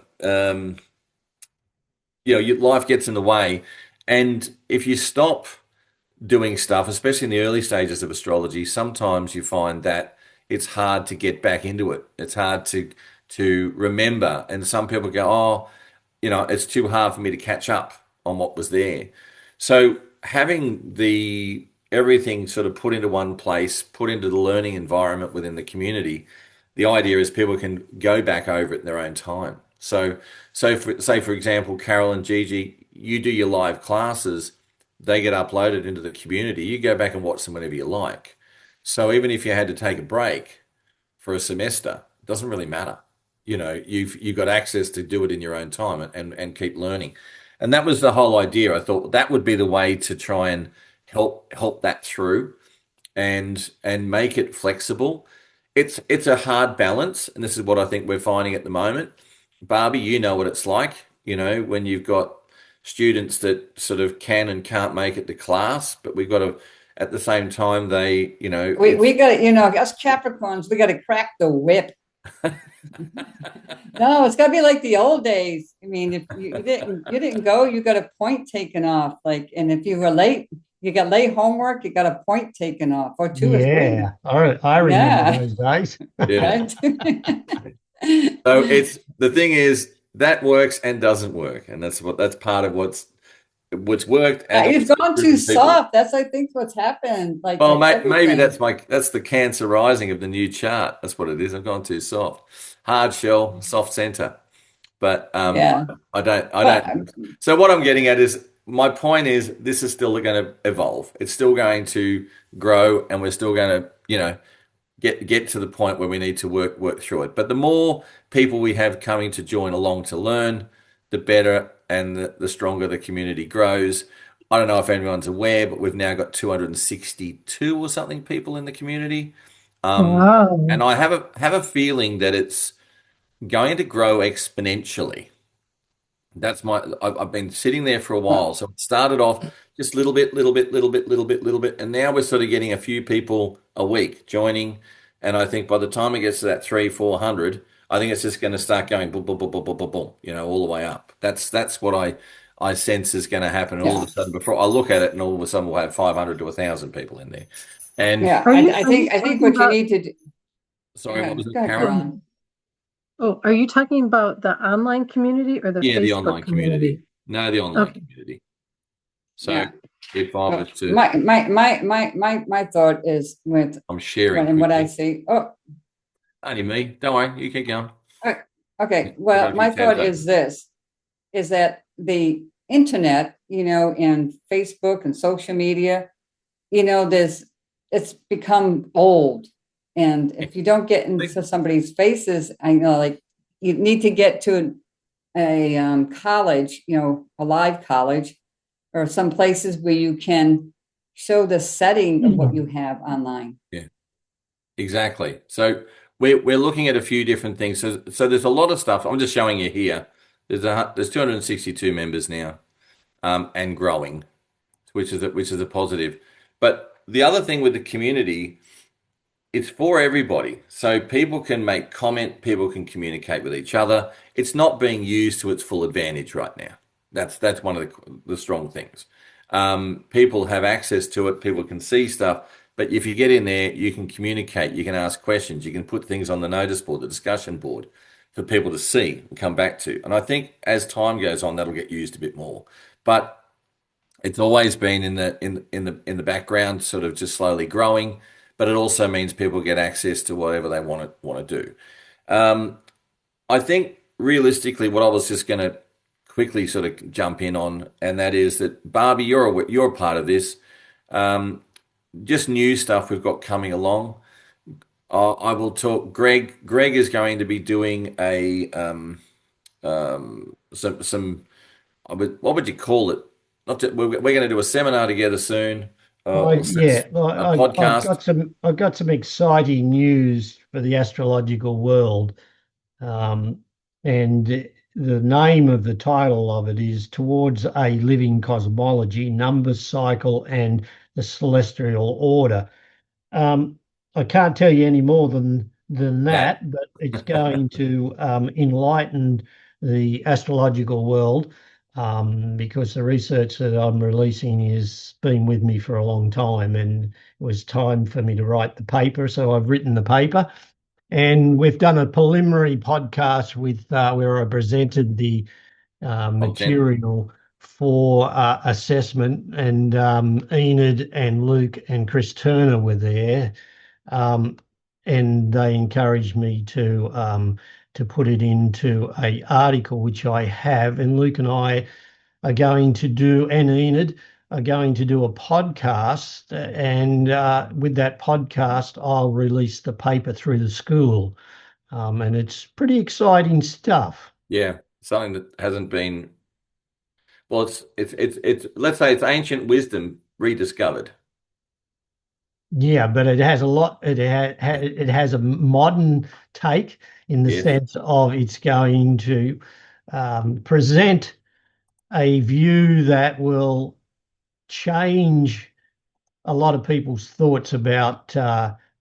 S1: Your life gets in the way, and if you stop doing stuff, especially in the early stages of astrology, sometimes you find that it's hard to get back into it. It's hard to remember, and some people go, "Oh, it's too hard for me to catch up on what was there." So having the everything sort of put into one place, put into the learning environment within the community, the idea is people can go back over it in their own time. So for example, Carol and Gigi, you do your live classes, they get uploaded into the community. You go back and watch them whenever you like. So even if you had to take a break for a semester, it doesn't really matter. You've got access to do it in your own time and keep learning. And that was the whole idea. I thought that would be the way to try and help that through and make it flexible. It's a hard balance, and this is what I think we're finding at the moment. Barbie, you know what it's like, when you've got students that sort of can and can't make it to class, but we've got to, at the same time,
S5: We got us Capricorns, we got to crack the whip. No, it's got to be like the old days. I mean, if you didn't go, you got a point taken off. And if you were late, you got late homework, you got a point taken off, or two or three.
S4: Yeah, I remember those days.
S1: Yeah.
S5: Right?
S1: So the thing is that works and doesn't work, and that's part of what's worked. And
S5: You've gone too soft. That's, I think, what's happened.
S1: Well, maybe
S5: everything.
S1: that's the Cancer rising of the new chart. That's what it is. I've gone too soft, hard shell, soft center. But
S5: Yeah.
S1: I don't.
S5: But,
S1: So what I'm getting at is, my point is, this is still going to evolve. It's still going to grow, and we're still going to, get to the point where we need to work through it. But the more people we have coming to join along to learn, the better and the stronger the community grows. I don't know if anyone's aware, but we've now got 262 or something people in the community.
S3: Wow.
S1: And I have a feeling that it's going to grow exponentially. I've been sitting there for a while. So it started off just little bit, and now we're sort of getting a few people a week joining. And I think by the time it gets to that 300-400, I think it's just going to start going boom, boom, boom, boom, boom, boom, boom, all the way up. That's what I sense is going to happen. And all of a sudden, before I look at it, and all of a sudden we'll have 500 to 1,000 people in there. And
S5: yeah, I think what you need to do.
S1: Sorry, what was it,
S5: Go ahead,
S1: Carol?
S5: Caroline.
S3: Oh, are you talking about the online community or the
S1: Yeah, the
S3: Facebook
S1: online community. No, the online community. So
S5: Yeah.
S1: if I was to,
S5: My thought is with
S1: I'm sharing
S5: and what I
S1: quickly.
S5: see. Oh,
S1: Only me. Don't worry, you keep going.
S5: okay. Well, my thought is this: is that the internet, and Facebook and social media, it's become old. And if you don't get into somebody's faces, I know, like, you need to get to a college, a live college, or some places where you can show the setting of what you have online.
S1: Yeah, exactly. So we're looking at a few different things. So there's a lot of stuff. I'm just showing you here. There's 262 members now, and growing, which is a positive. But the other thing with the community, it's for everybody. So people can make comment, people can communicate with each other. It's not being used to its full advantage right now. That's one of the strong things. People have access to it, people can see stuff, but if you get in there, you can communicate, you can ask questions, you can put things on the notice board, the discussion board for people to see and come back to. And I think as time goes on, that'll get used a bit more. But it's always been in the background, sort of just slowly growing, but it also means people get access to whatever they want to do. Um, I think realistically, what I was just going to quickly sort of jump in on, and that is that Barbie, you're a part of this. Um, just new stuff we've got coming along. I will talk. Greg is going to be doing some what would you call it? Not to, we're going to do a seminar together soon.
S4: Yeah,
S1: A
S4: I've
S1: podcast.
S4: got some exciting news for the astrological world. Um, and the name of the title of it is Towards a Living Cosmology, Numbers Cycle and the Celestial Order. Um, I can't tell you any more than
S1: That.
S4: that, but it's going to enlighten the astrological world, because the research that I'm releasing has been with me for a long time, and it was time for me to write the paper. So I've written the paper, and we've done a preliminary podcast with where I presented the
S1: Content.
S4: material for assessment, and Enid and Luke and Chris Turner were there, um, and they encouraged me to put it into a article which I have, and Luke and I are going to do, and Enid are going to do a podcast, and with that podcast, I'll release the paper through the school, and it's pretty exciting stuff.
S1: Yeah, something that hasn't been. Well, it's let's say it's ancient wisdom rediscovered.
S4: Yeah, but it has a lot.
S1: Yeah.
S4: It has a modern take in the
S1: Yes.
S4: sense of it's going to present a view that will change a lot of people's thoughts about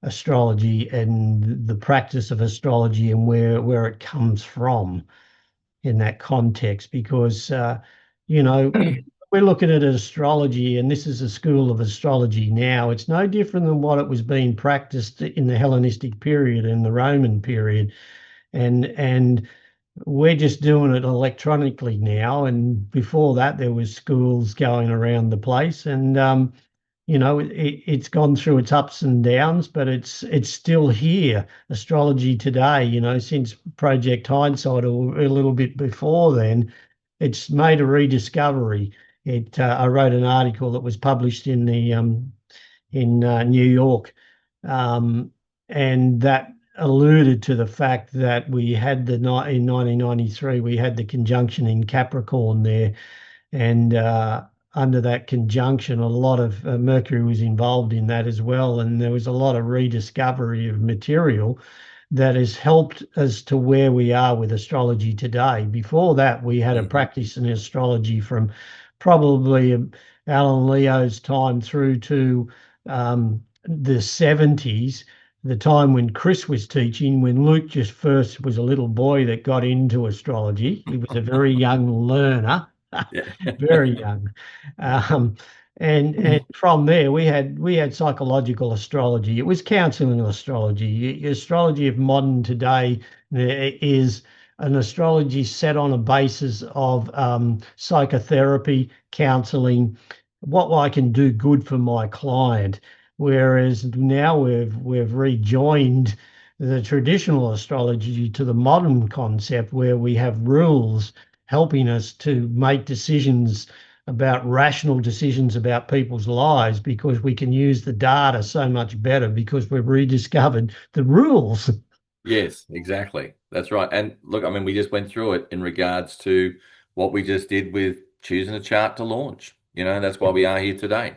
S4: astrology and the practice of astrology and where it comes from in that context, because you know we're looking at astrology, and this is a school of astrology now. It's no different than what it was being practiced in the Hellenistic period and the Roman period, and we're just doing it electronically now. And before that, there was schools going around the place, and it's gone through its ups and downs, but it's still here. Astrology today, since Project Hindsight, or a little bit before then, it's made a rediscovery. I wrote an article that was published in the in New York, um, and that alluded to the fact that we had in 1993 we had the conjunction in Capricorn there, and under that conjunction, a lot of Mercury was involved in that as well, and there was a lot of rediscovery of material that has helped us to where we are with astrology today. Before that, we had a
S1: Hmm.
S4: practice in astrology from probably Alan Leo's time through to the 70s, the time when Chris was teaching, when Luke just first was a little boy that got into astrology. He was a very young learner,
S1: Yeah.
S4: very young. Um, and from there we had psychological astrology. It was counseling astrology. Astrology of modern today is an astrology set on a basis of psychotherapy, counseling, what I can do good for my client. Whereas now we've rejoined the traditional astrology to the modern concept, where we have rules helping us to make rational decisions about people's lives, because we can use the data so much better because we've rediscovered the rules.
S1: Yes, exactly. That's right. And look, I mean, we just went through it in regards to what we just did with choosing a chart to launch. That's why we are here today.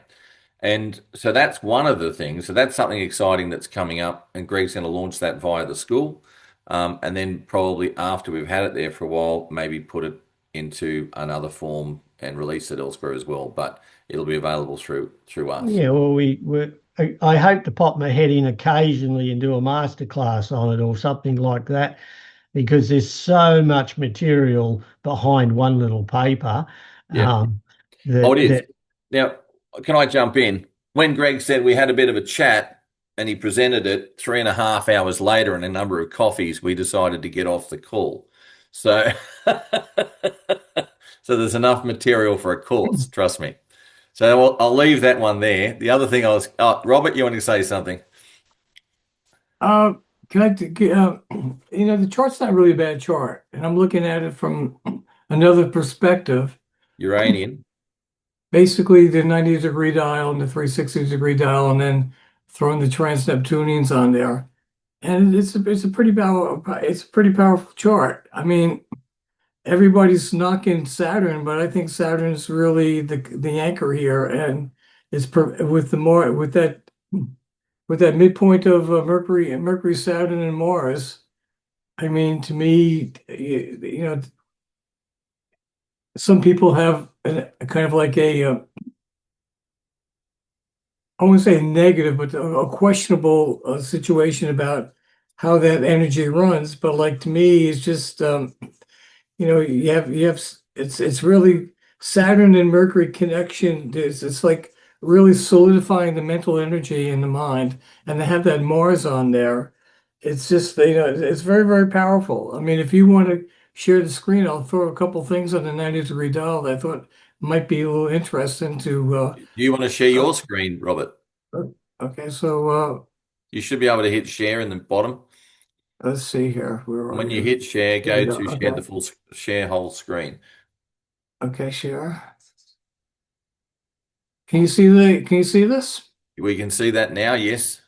S1: And so that's one of the things. So that's something exciting that's coming up, and Greg's going to launch that via the school. And then probably after we've had it there for a while, maybe put it into another form and release it elsewhere as well. But it'll be available through us.
S4: Yeah, well, I hope to pop my head in occasionally and do a masterclass on it or something like that, because there's so much material behind one little paper,
S1: Yeah. Oh, it
S4: that
S1: is.
S4: that
S1: Now, can I jump in? When Greg said we had a bit of a chat and he presented it 3.5 hours later and a number of coffees, we decided to get off the call. So, so there's enough material for a course, trust me. So I'll leave that one there. The other thing Robert, you want to say something?
S6: Uh, can the chart's not really a bad chart, and I'm looking at it from another perspective.
S1: Uranian.
S6: Basically, the 90-degree dial and the 360-degree dial, and then throwing the trans-Neptunians on there. And it's a pretty powerful chart. I mean, everybody's knocking Saturn, but I think Saturn's really the anchor here, and with the more with that midpoint of Mercury, Saturn, and Mars. I mean, to me, some people have a kind of like I wouldn't say negative, but a questionable situation about how that energy runs. But like to me, it's just you have it's really Saturn and Mercury connection. It's like really solidifying the mental energy in the mind, and to have that Mars on there, it's just it's very, very powerful. I mean, if you want to share the screen, I'll throw a couple things on the 90-degree dial that I thought might be a little interesting to.
S1: Do you want to share your screen, Robert?
S6: Okay, so
S1: You should be able to hit share in the bottom.
S6: let's see here. Where are
S1: When you
S6: you?
S1: hit share,
S6: There we
S1: go
S6: go.
S1: to share the
S6: Okay.
S1: full share whole screen.
S6: Okay, share. Can you see this?
S1: We can see that now, yes.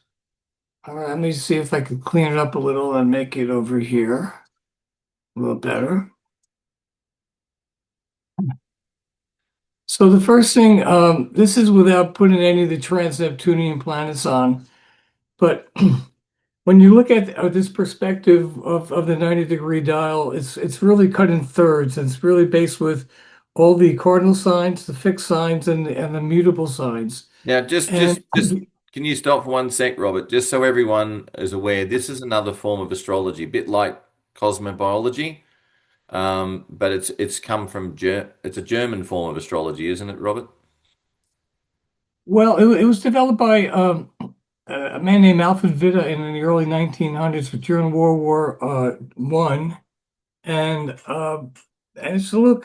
S6: All right, let me see if I can clean it up a little and make it over here a little better. So the first thing, this is without putting any of the trans-Neptunian planets on, but when you look at this perspective of the 90-degree dial, it's really cut in thirds. It's really based with all the cardinal signs, the fixed signs, and the mutable signs.
S1: Now, just
S6: And
S1: can you stop for 1 sec, Robert? Just so everyone is aware, this is another form of astrology, a bit like cosmobiology, but it's come from it's a German form of astrology, isn't it, Robert?
S6: well, it was developed by a man named Alfred Witte in the early 1900s during World War One, and it's a little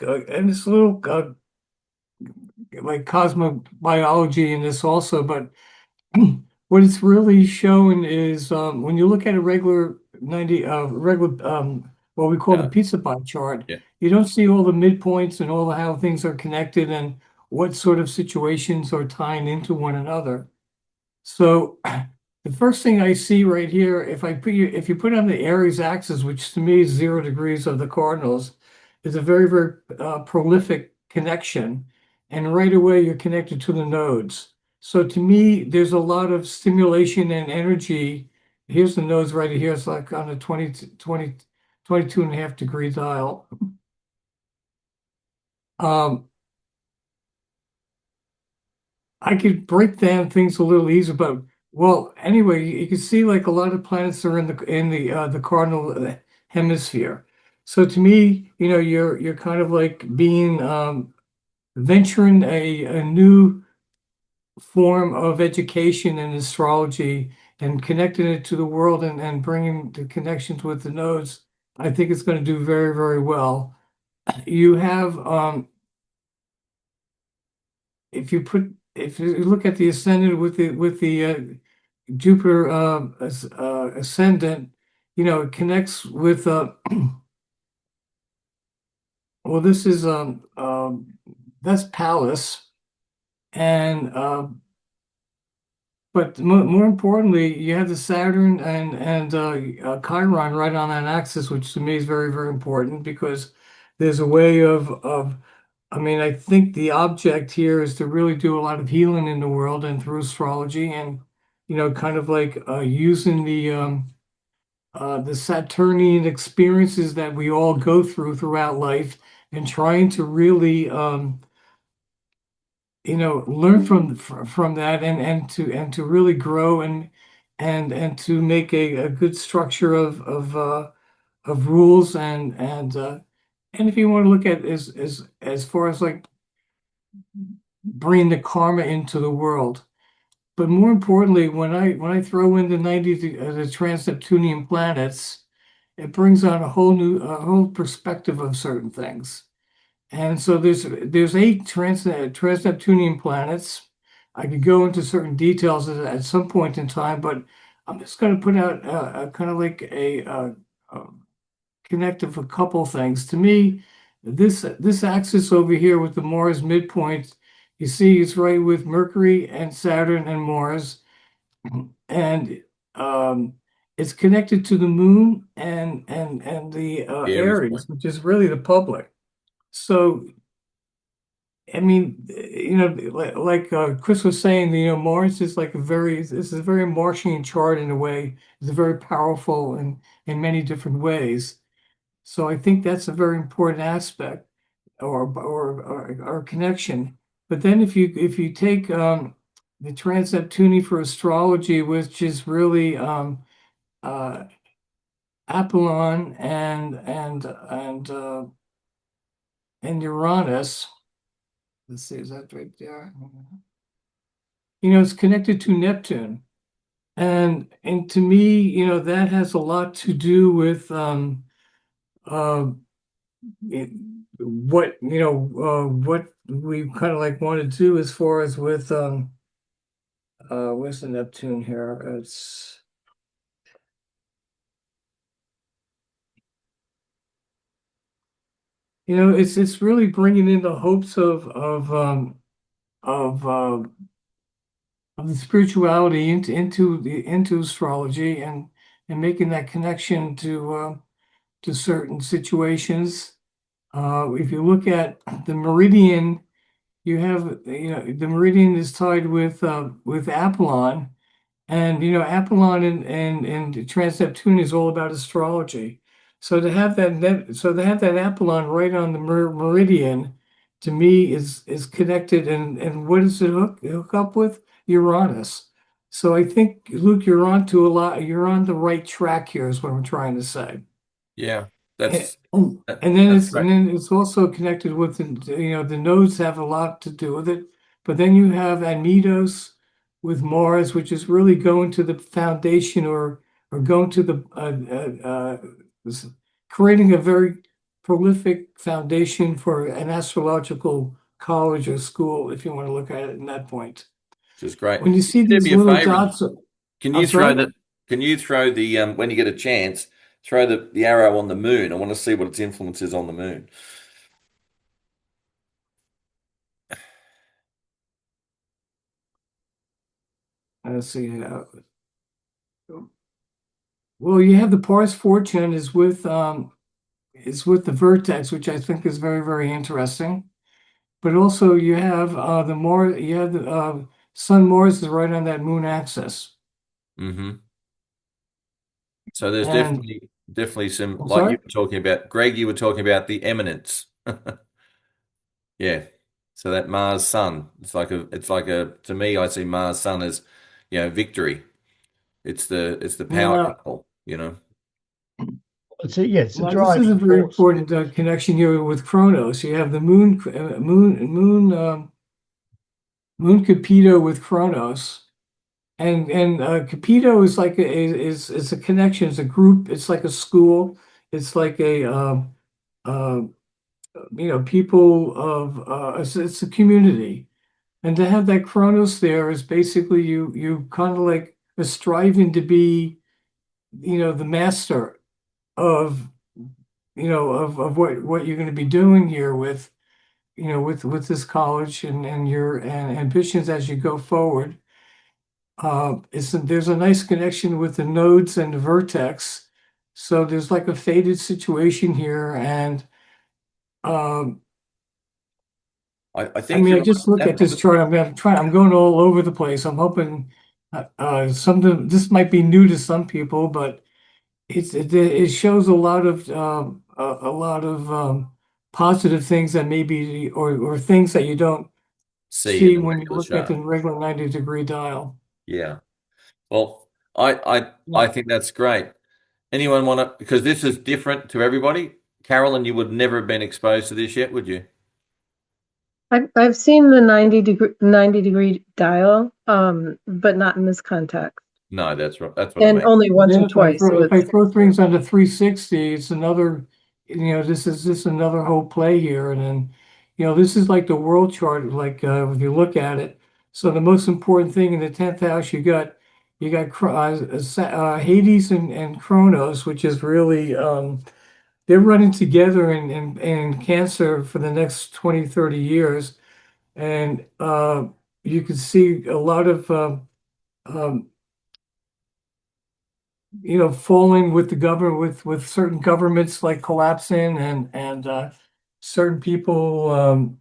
S6: like cosmobiology in this also, but what it's really shown is when you look at a regular what we call the
S1: Yeah,
S6: pizza pie chart,
S1: yeah.
S6: you don't see all the midpoints and all the how things are connected and what sort of situations are tying into one another. So the first thing I see right here, if you put on the Aries axis, which to me is 0 degrees of the cardinals, is a very, very prolific connection. And right away you're connected to the nodes. So to me, there's a lot of stimulation and energy. Here's the nodes right here. It's like on a 22.5 degree dial. Um, I could break down things a little easier, but well, anyway, you can see like a lot of planets are in the cardinal hemisphere. So to me, you're kind of like being venturing a new form of education in astrology and connecting it to the world and bringing the connections with the nodes. I think it's going to do very, very well. You have if you look at the ascendant with the Jupiter ascendant, it connects with well, this is that's Pallas, and But more importantly, you have the Saturn and Chiron right on that axis, which to me is very, very important because there's a way of I mean, I think the object here is to really do a lot of healing in the world and through astrology and kind of like using the Saturnian experiences that we all go throughout life and trying to really learn from that and to really grow and to make a good structure of rules and if you want to look at as far as like bringing the karma into the world. But more importantly, when I throw in the 90 the trans-Neptunian planets, it brings on a whole perspective of certain things. And so there's 8 trans-Neptunian planets. I could go into certain details at some point in time, but I'm just going to put out a kind of like a connective a couple things. To me, this axis over here with the Mars midpoint, you see it's right with Mercury and Saturn and Mars, and it's connected to the Moon and the
S1: Aries point.
S6: Aries, which is really the public. So I mean, like Chris was saying, Mars is like this is a very Martian chart in a way. It's very powerful in many different ways. So I think that's a very important aspect or connection. But then if you take the trans-Neptuni for astrology, which is really uh, Apollon and Uranus. Let's see, is that right there? It's connected to Neptune. And to me, that has a lot to do with uh, what we kind of like want to do as far as with where's the Neptune here? It's really bringing in the hopes of uh, of the spirituality into astrology and making that connection to certain situations. If you look at the meridian, you have the meridian is tied with Apollon, and Apollon and Trans-Neptune is all about astrology. So to have that Apollon right on the meridian, to me is connected, and what does it hook up with? Uranus. So I think Luke, you're on the right track here, is what I'm trying to say.
S1: Yeah,
S6: And,
S1: that's
S6: and then
S1: that's
S6: it's and
S1: great.
S6: then it's also connected with the nodes have a lot to do with it. But then you have Admetos with Mars, which is really going to the foundation or going to the creating a very prolific foundation for an astrological college or school, if you want to look at it in that point.
S1: Which is great.
S6: When you
S1: Can
S6: see
S1: you do
S6: these
S1: me a
S6: little
S1: favor?
S6: dots,
S1: Can
S6: I'm
S1: you throw
S6: sorry.
S1: the can you throw the when you get a chance, throw the arrow on the moon? I want to see what its influence is on the moon.
S6: Let's see. Well, you have the Pars Fortune is with the vertex, which I think is very, very interesting. But also you have the Mars, you have the Sun Mars is right on that moon axis.
S1: Hmm. So there's
S6: And
S1: definitely some
S6: I'm
S1: like you
S6: sorry?
S1: were talking about, Greg. You were talking about the eminence. Yeah. So that Mars Sun, it's like a to me, I see Mars Sun as, victory. It's the power
S6: Now,
S1: couple.
S4: It's a
S6: now this is a
S4: driving
S6: very
S4: force.
S6: important connection here with Chronos. You have the moon Capito with Chronos. And Capito is like is a connection, it's a group, it's like a school, it's like a people of it's a community. And to have that Chronos there is basically you kind of like are striving to be, the master of, of what you're going to be doing here with, with this college and your ambitions as you go forward. there's a nice connection with the nodes and the vertex. So there's like a faded situation here, and um,
S1: I
S6: I
S1: think
S6: mean,
S1: you're
S6: I
S1: right
S6: just look
S1: on
S6: at
S1: that,
S6: this
S1: Robert.
S6: chart. I'm going all over the place. I'm hoping something. This might be new to some people, but it shows a lot of positive things that maybe or things that you don't
S1: See in
S6: see
S1: the
S6: when you
S1: regular
S6: look at the
S1: chart.
S6: regular 90-degree dial.
S1: Yeah. Well, I
S6: Yeah.
S1: think that's great. Anyone want to, because this is different to everybody. Carolyn, you would never have been exposed to this yet, would you?
S3: I've seen the 90-degree dial, but not in this context,
S1: No, that's right. That's what I
S3: and
S1: mean.
S3: only once
S6: Then
S3: or twice. So
S6: if I
S3: it's
S6: throw things under 360, it's another, this is just another whole play here. And then, this is like the world chart, like if you look at it. So the most important thing in the 10th house, you got Hades and Kronos, which is really they're running together in Cancer for the next 20, 30 years. And you can see a lot of um, falling with the government, with certain governments like collapsing and certain people, um,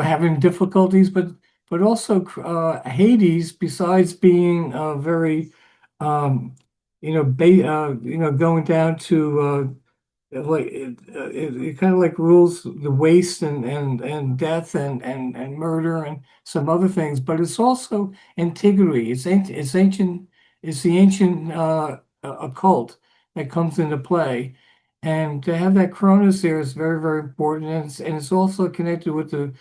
S6: having difficulties, but also Hades, besides being very, um, going down to it kind of like rules the waste and death and murder and some other things, but it's also antiquity. It's the ancient occult that comes into play. And to have that Cronus there is very, very important. And it's also connected with the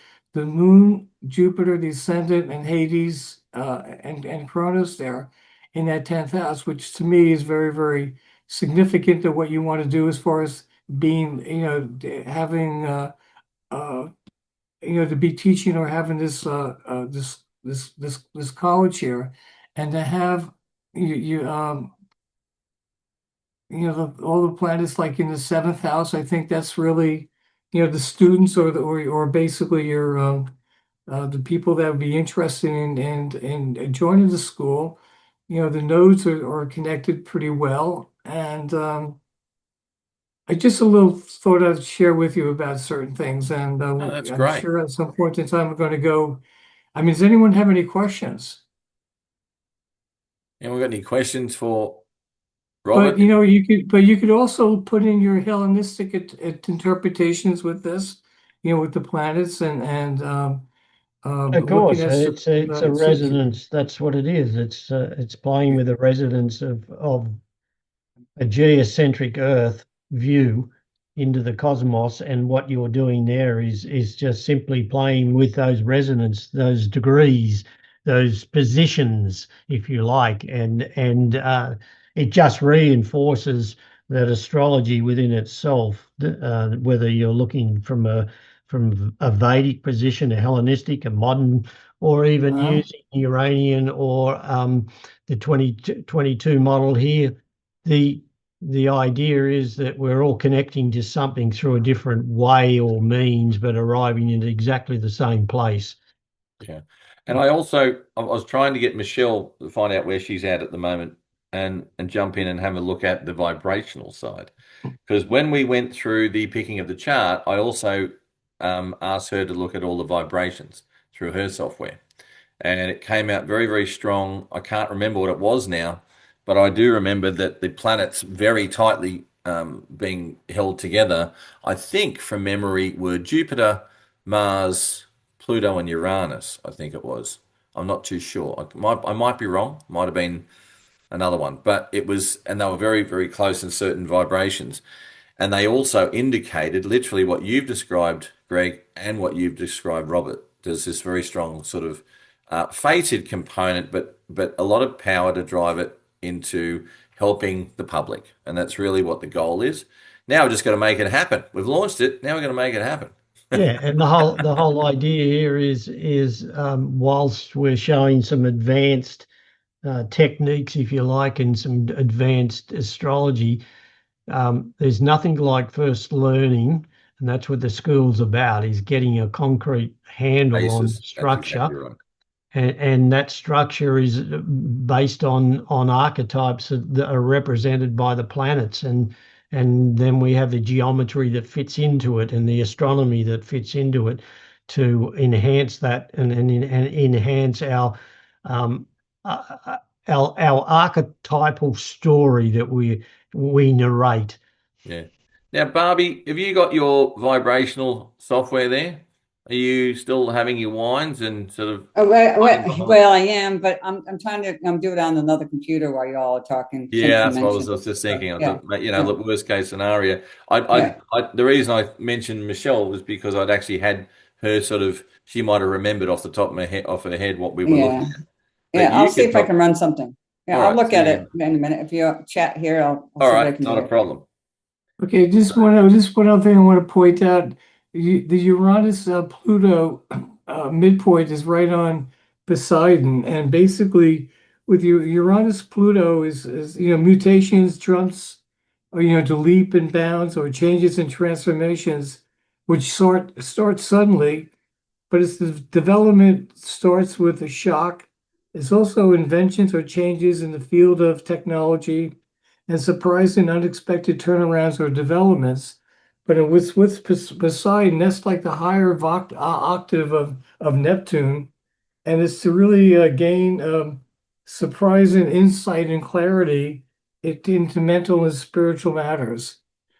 S6: moon, Jupiter, the ascendant, and Hades, and Cronus there in that 10th house, which to me is very, very significant to what you want to do as far as being, having, uh, to be teaching or having this college here, and to have you all the planets like in the 7th house. I think that's really, the students or basically your the people that would be interested in joining the school. The nodes are connected pretty well, and I just a little thought I'd share with you about certain things, and
S1: No, that's
S6: I'm
S1: great.
S6: sure at some point in time we're going to go. I mean, does anyone have any questions?
S1: And we got any questions for Robert?
S6: But you could also put in your Hellenistic interpretations with this, with the planets and
S4: Of
S6: looking
S4: course,
S6: at
S4: it's a resonance. That's what it is. It's playing with the resonance of a geocentric Earth view into the cosmos, and what you're doing there is just simply playing with those resonance, those degrees, those positions, if you like, and it just reinforces that astrology within itself. Whether you're looking from a Vedic position, a Hellenistic, a modern, or even
S6: uh,
S4: using Uranian or the 2022 model here, the the idea is that we're all connecting to something through a different way or means, but arriving in exactly the same place.
S1: Yeah. And I was trying to get Michelle to find out where she's at the moment and jump in and have a look at the vibrational side. Because when we went through the picking of the chart, I also asked her to look at all the vibrations through her software. And it came out very, very strong. I can't remember what it was now, but I do remember that the planets very tightly being held together. I think from memory were Jupiter, Mars, Pluto, and Uranus. I think it was. I'm not too sure. I might be wrong. Might have been another one, but it was, and they were very, very close in certain vibrations. And they also indicated literally what you've described, Greg, and what you've described, Robert. There's this very strong sort of fated component, but a lot of power to drive it into helping the public, and that's really what the goal is. Now we're just going to make it happen. We've launched it. Now we're going to make it happen.
S4: Yeah, and the whole idea here is whilst we're showing some advanced techniques, if you like, and some advanced astrology, there's nothing like first learning And that's what the school's about, is getting a concrete handle on
S1: Basis. That's
S4: structure.
S1: exactly right.
S4: And that structure is based on archetypes that are represented by the planets, and then we have the geometry that fits into it and the astronomy that fits into it to enhance that and enhance um, our archetypal story that we narrate.
S1: Yeah. Now, Barbie, have you got your vibrational software there? Are you still having your wines and sort of hiding behind?
S5: Well, I am, but I'm trying to do it on another computer while you all are talking, since
S1: Yeah,
S5: you
S1: that's what
S5: mentioned.
S1: I was just thinking. I
S5: Yeah,
S1: thought, you know,
S5: yeah,
S1: look, worst case scenario.
S5: yeah,
S1: The reason I mentioned Michelle was because I'd actually had her sort of, she might have remembered off the top of my head, off her head what we were looking
S5: yeah,
S1: at. But
S5: yeah. I'll
S1: you
S5: see
S1: could
S5: if I
S1: probably,
S5: can run something. Yeah,
S1: all
S5: I'll
S1: right.
S5: look
S1: So
S5: at it in a minute. If you chat here, I'll
S1: all
S5: see what I
S1: right,
S5: can
S1: not a
S5: do.
S1: problem.
S6: Okay, just one other thing I want to point out. The Uranus Pluto midpoint is right on Poseidon, and basically with Uranus Pluto is mutations, jumps, or to leap and bounds, or changes and transformations, which start suddenly, but it's the development starts with a shock. It's also inventions or changes in the field of technology and surprise and unexpected turnarounds or developments. But with Poseidon, that's like the higher octave of Neptune, and it's to really gain surprise and insight and clarity into mental and spiritual matters.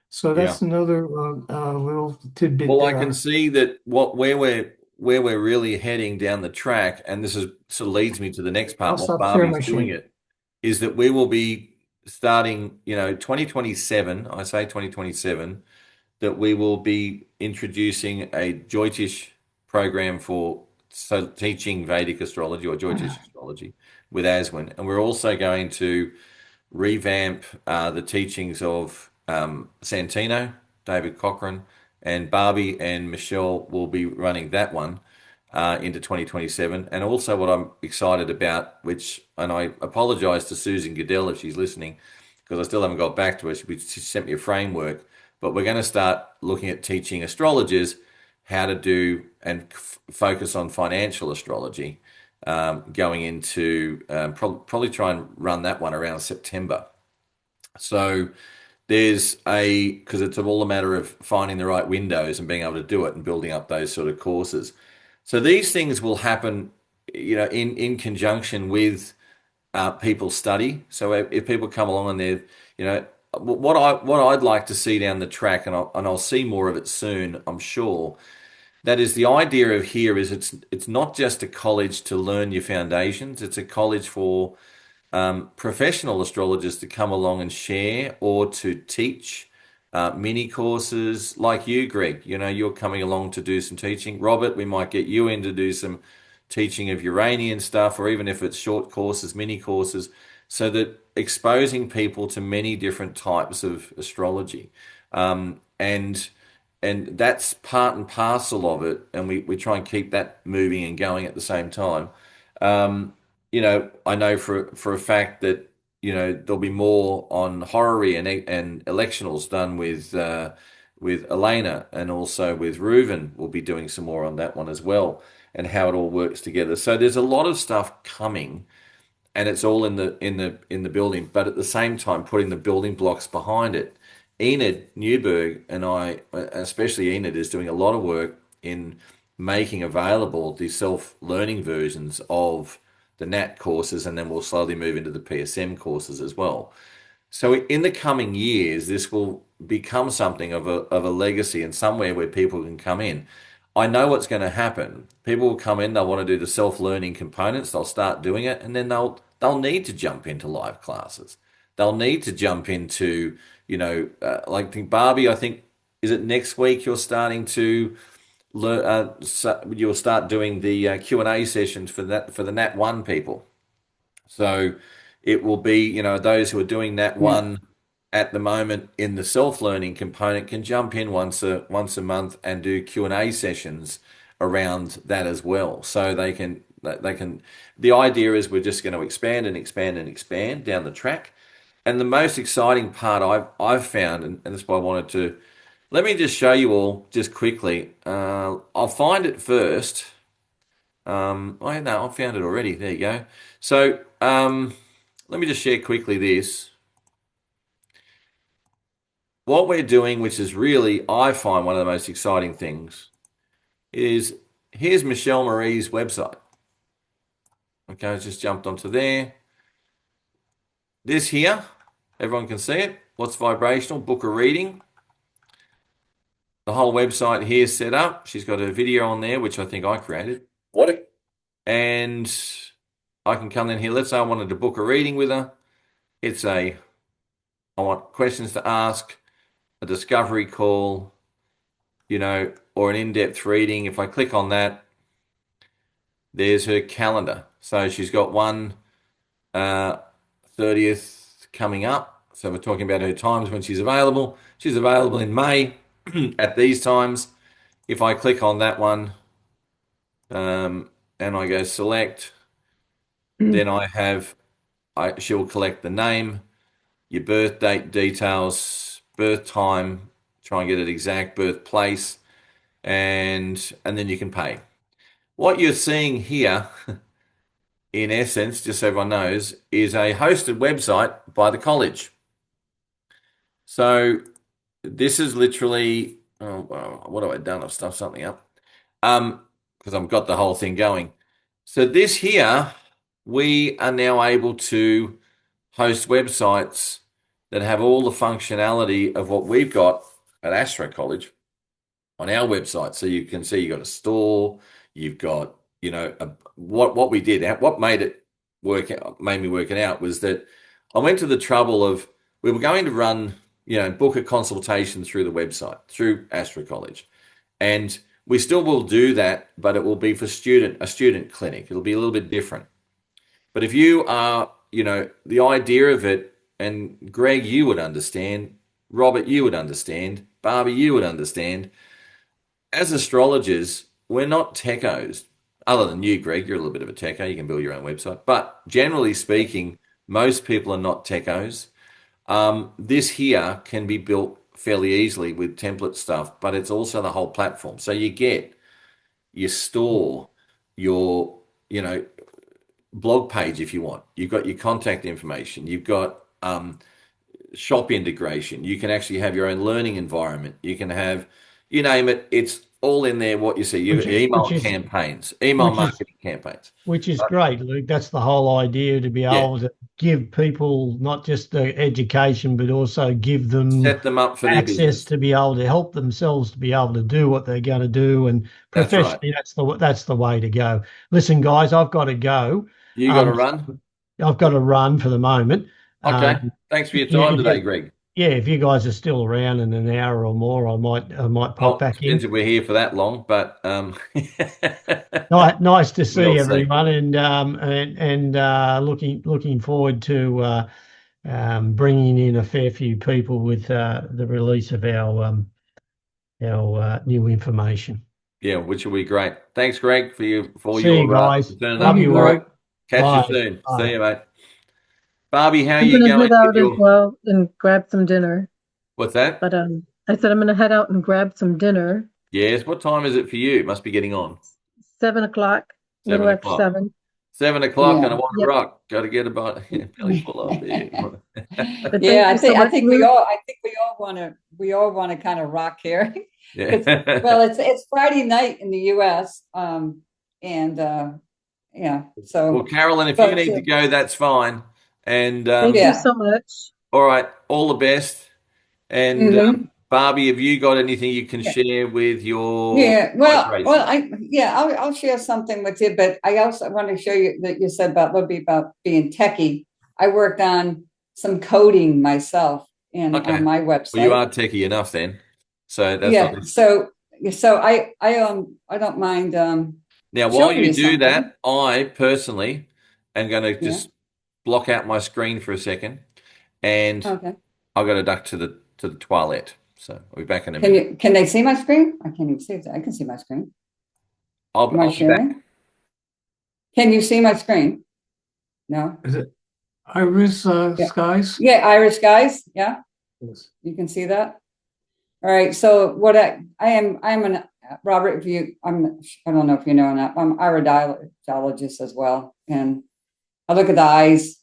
S6: So
S1: Yeah.
S6: that's another little tidbit
S1: Well, I can
S6: there.
S1: see that where we're really heading down the track, and this is sort of leads me to the next
S6: I'll
S1: part, what
S6: stop sharing
S1: Barbie's
S6: my
S1: doing
S6: sheet.
S1: it, is that we will be starting, 2027, I say 2027, that we will be introducing a Jyotish program for teaching Vedic astrology or Jyotish astrology with Aswin. And we're also going to revamp the teachings of Santino, David Cochran, and Barbie and Michelle will be running that one into 2027. And also, what I'm excited about, and I apologize to Susan Goodell if she's listening, because I still haven't got back to her. She sent me a framework, but we're going to start looking at teaching astrologers how to do and focus on financial astrology going into probably try and run that one around September. So because it's all a matter of finding the right windows and being able to do it and building up those sort of courses. So these things will happen, in conjunction with people's study. So if people come along and they're, what I'd like to see down the track, and I'll see more of it soon, I'm sure. That is the idea of here is it's not just a college to learn your foundations. It's a college for professional astrologers to come along and share or to teach mini courses like you, Greg. You're coming along to do some teaching. Robert, we might get you in to do some teaching of Uranian stuff, or even if it's short courses, mini courses, so that exposing people to many different types of astrology. And that's part and parcel of it. And we try and keep that moving and going at the same time. Um, I know for a fact that there'll be more on horary and electionals done with Elena, and also with Reuven. We'll be doing some more on that one as well, and how it all works together. So there's a lot of stuff coming, and it's all in the building, but at the same time putting the building blocks behind it. Enid Newberg and I, especially Enid, is doing a lot of work in making available the self-learning versions of the NAT courses, and then we'll slowly move into the PSM courses as well. So in the coming years, this will become something of a legacy and somewhere where people can come in. I know what's going to happen. People will come in, they'll want to do the self-learning components, they'll start doing it, and then they'll need to jump into live classes. They'll need to jump into, like Barbie, I think, is it next week you're starting to learn, you'll start doing the Q&A sessions for the Nat 1 people. So it will be, those who are doing that
S5: yeah,
S1: one at the moment in the self-learning component can jump in once a month and do Q&A sessions around that as well. So the idea is we're just going to expand and expand and expand down the track. And the most exciting part I've found, and that's why I wanted to let me just show you all just quickly. I'll find it first. I know I found it already. There you go. So let me just share quickly this. What we're doing, which is really, I find one of the most exciting things, is here's Michelle Marie's website. Okay, I just jumped onto there. This here, everyone can see it. What's vibrational? Book a reading. The whole website here is set up. She's got a video on there, which I think I created. And I can come in here. Let's say I wanted to book a reading with her. I want questions to ask, a discovery call, or an in-depth reading. If I click on that, there's her calendar. So she's got one 30th coming up. So we're talking about her times when she's available. She's available in May at these times. If I click on that one and I go select, then she'll collect the name, your birth date details, birth time, try and get it exact, birthplace, and then you can pay. What you're seeing here, in essence, just so everyone knows, is a hosted website by the college. So this is literally, what have I done? I've stuffed something up because I've got the whole thing going. So this here, we are now able to host websites that have all the functionality of what we've got at AstroCollege on our website. So you can see you've got a store, you've got, what we did, what made me work it out was that I went to the trouble of, we were going to run, book a consultation through the website, through AstroCollege. And we still will do that, but it will be for a student clinic. It'll be a little bit different. But if you are, the idea of it, and Greg, you would understand, Robert, you would understand, Barbie, you would understand. As astrologers, we're not techos. Other than you, Greg, you're a little bit of a techo. You can build your own website. But generally speaking, most people are not techos. This here can be built fairly easily with template stuff, but it's also the whole platform. So you get your store, your, blog page if you want. You've got your contact information. You've got shop integration. You can actually have your own learning environment. You can have, you name it, it's all in there. What you see, your email campaigns, email marketing campaigns.
S4: Which is great, Luke. That's the whole idea, to be able to give people not just the education, but also give them
S1: set them up for their
S4: access
S1: business,
S4: to be able to help themselves to be able to do what they're going to do. And professionally, that's the way to go. Listen, guys, I've got to go.
S1: You got to run?
S4: I've got to run for the moment.
S1: Okay. Thanks for your time today, Greg.
S4: Yeah, if you guys are still around in an hour or more, I might pop back in.
S1: Depends if we're here for that long, but
S4: nice to see everyone, and looking forward to bringing in a fair few people with the release of our new information.
S1: Yeah, which will be great. Thanks, Greg, for all
S4: see you guys.
S6: Love you, Greg.
S1: Catch you soon.
S4: Bye.
S1: See you, mate. Barbie, how are
S3: I'm
S1: you
S3: gonna
S1: going?
S3: head out as well and grab some dinner.
S1: What's that?
S3: But I said I'm gonna head out and grab some dinner.
S1: Yes. What time is it for you? It must be getting on.
S3: 7 o'clock.
S1: 7 o'clock.
S3: 7.
S1: 7 o'clock, and I want to rock. Got to get about belly full of beer.
S5: Yeah, I think we all want to kind of rock here.
S1: Yeah.
S5: Well, it's Friday night in the U.S. Yeah. So
S1: well, Carolyn, if you need to go, that's fine. And
S3: thank you so much.
S1: All right, all the best. And Barbie, have you got anything you can share with your?
S5: I'll share something with you, but I also want to show you that you said about being techie. I worked on some coding myself on my website.
S1: Well, you are techie enough then, so that's not
S5: so I don't mind.
S1: Now, while you do that, I personally am going to just block out my screen for a second, and I've got to duck to the toilet. So I'll be back in a minute.
S5: Can they see my screen? I can't even see it. I can see my screen.
S1: I'll be back.
S5: Can you see my screen? No.
S6: Is it Iris Skies?
S5: Yeah, Iris Skies. Yeah.
S6: Yes.
S5: You can see that. All right. So what I'm an Robert. I don't know if you know or not. I'm iridologist as well, and I look at the eyes,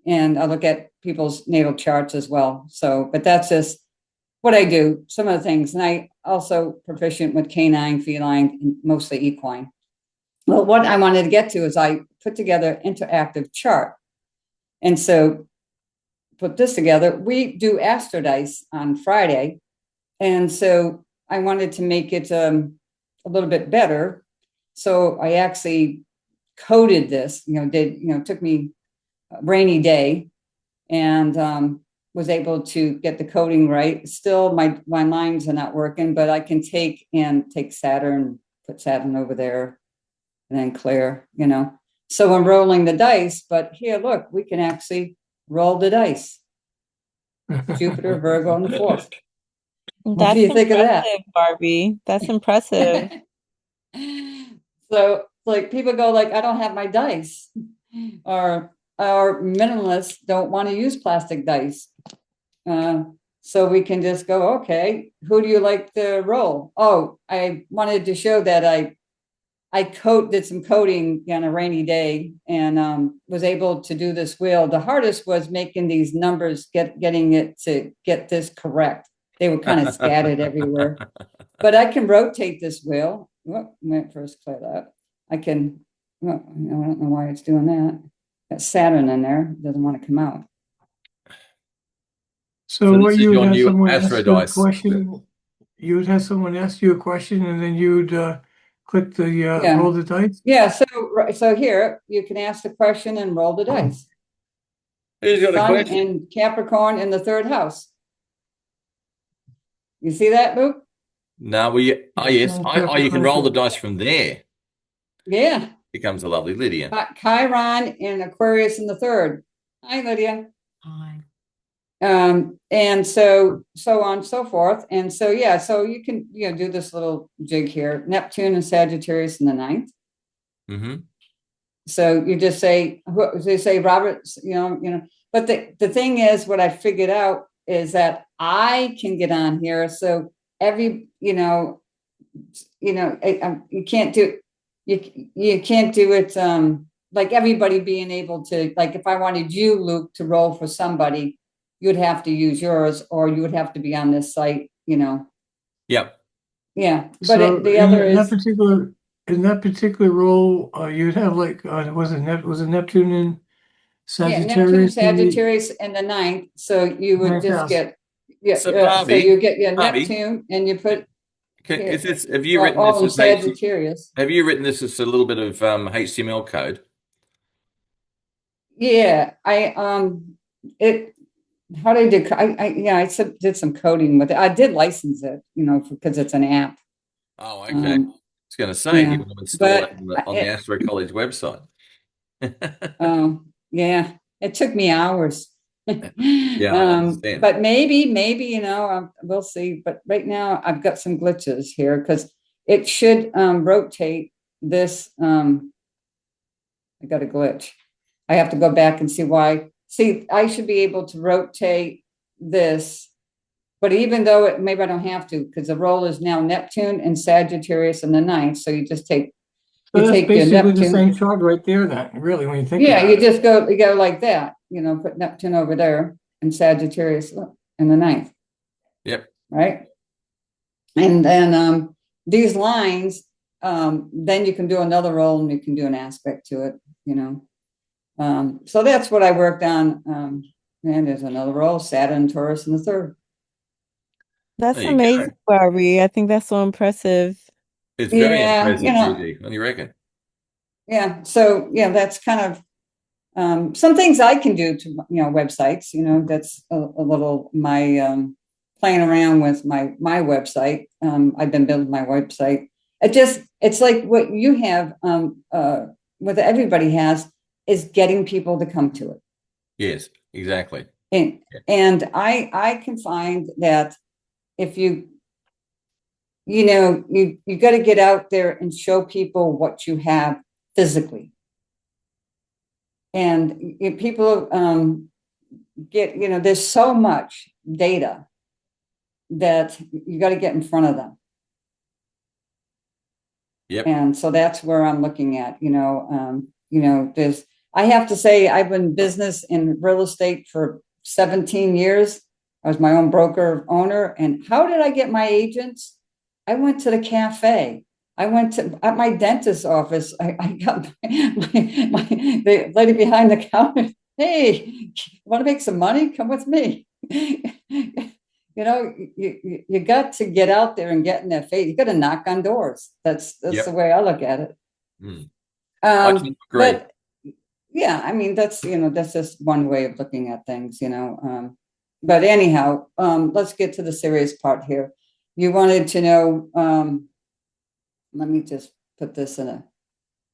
S5: and I look at people's natal charts as well. So, but that's just what I do. Some of the things, and I also proficient with canine, feline, and mostly equine. Well, what I wanted to get to is I put together interactive chart, and so put this together. We do Astro Dice on Friday, and so I wanted to make it a little bit better. So I actually coded this. Took me a rainy day, and was able to get the coding right. Still, my lines are not working, but I can take Saturn, put Saturn over there, and then clear. So I'm rolling the dice. But here, look, we can actually roll the dice. Jupiter, Virgo, and the fourth. What do
S2: That's
S5: you think of that?
S2: impressive, Barbie. That's impressive.
S5: So like people go like, I don't have my dice, or minimalists don't want to use plastic dice. So we can just go, okay, who do you like to roll? Oh, I wanted to show that I did some coding on a rainy day, and was able to do this wheel. The hardest was making these numbers, getting it to get this correct. They were kind of scattered everywhere. But I can rotate this wheel. Let me first clear that. I can, well, I don't know why it's doing that. Got Saturn in there, doesn't want to come out.
S6: So
S1: this
S6: what
S1: is
S6: you would
S1: your
S6: have
S1: new
S6: someone
S1: Astro
S6: ask you a
S1: Dice.
S6: question, you would have someone ask you a question, and then you'd click the
S5: Yeah.
S6: roll the dice.
S5: Yeah, so here you can ask the question and roll the dice.
S1: Who's got a
S5: Sun
S1: question?
S5: and Capricorn in the third house. You see that, Luke?
S1: No, yes. You can roll the dice from there.
S5: Yeah.
S1: Becomes a lovely Lydia.
S5: Chiron and Aquarius in the third. Hi, Lydia.
S2: Hi.
S5: And so on and so forth. And so, yeah, so you can, do this little jig here, Neptune and Sagittarius in the ninth.
S1: Mm-hmm.
S5: So you just say, they say, Robert, but the thing is, what I figured out is that I can get on here. So you can't do, you can't do it, like everybody being able to, like if I wanted you, Luke, to roll for somebody, you'd have to use yours, or you would have to be on this site,
S1: Yep.
S5: Yeah. But
S6: So
S5: the other
S6: in that
S5: is,
S6: particular role, you'd have like was it Neptune and
S5: yeah, Neptune,
S6: Sagittarius in the
S5: Sagittarius in the ninth. So you would
S6: ninth
S5: just
S6: house?
S5: get,
S1: So
S5: so you
S1: Barbie,
S5: get your
S1: Barbie,
S5: Neptune and you put
S1: is
S5: here,
S1: this? Have you written
S5: all
S1: this
S5: in
S1: as
S5: Sagittarius.
S1: Have you written this as a little bit of HTML code?
S5: Yeah, it, how did I do? I did some coding with it. I did license it, because it's an app.
S1: Oh, okay. I was going to say,
S5: Yeah,
S1: you want to install
S5: but
S1: it on the AstroCollege website.
S5: yeah, it took me hours.
S1: Yeah, I understand.
S5: But maybe, we'll see. But right now, I've got some glitches here because it should rotate this. I got a glitch. I have to go back and see why. See, I should be able to rotate this, but even though maybe I don't have to, because the roll is now Neptune and Sagittarius in the ninth. So you just take,
S6: So that's
S5: your
S6: basically the
S5: Neptune.
S6: same chart right there. Then, really, when you think
S5: Yeah,
S6: about
S5: you
S6: it.
S5: just go like that. Put Neptune over there and Sagittarius in the ninth.
S1: Yep.
S5: Right. And then these lines, then you can do another roll and you can do an aspect to it. So that's what I worked on. And there's another roll, Saturn, Taurus in the third.
S2: That's
S1: There you
S2: amazing,
S1: go.
S2: Barbie. I think that's so impressive.
S1: It's very
S5: Yeah,
S1: impressive, Gigi. What do you reckon?
S5: Yeah. So yeah, that's kind of some things I can do to websites. That's a little my playing around with my website. I've been building my website. It's like what you have, what everybody has, is getting people to come to it.
S1: Yes, exactly.
S5: And I can find that if you got to get out there and show people what you have physically. And if people get, there's so much data that you got to get in front of them.
S1: Yep.
S5: And so that's where I'm looking at, I have to say, I've been in business in real estate for 17 years. I was my own broker owner. And how did I get my agents? I went to the cafe. I went to at my dentist's office. I got the lady behind the counter. Hey, you want to make some money? Come with me. You got to get out there and get in their face. You got to knock on doors. That's
S1: Yep.
S5: the way I look at it.
S1: I can agree.
S5: But yeah, I mean, that's just one way of looking at things, but anyhow, let's get to the serious part here. You wanted to know, let me just put this in a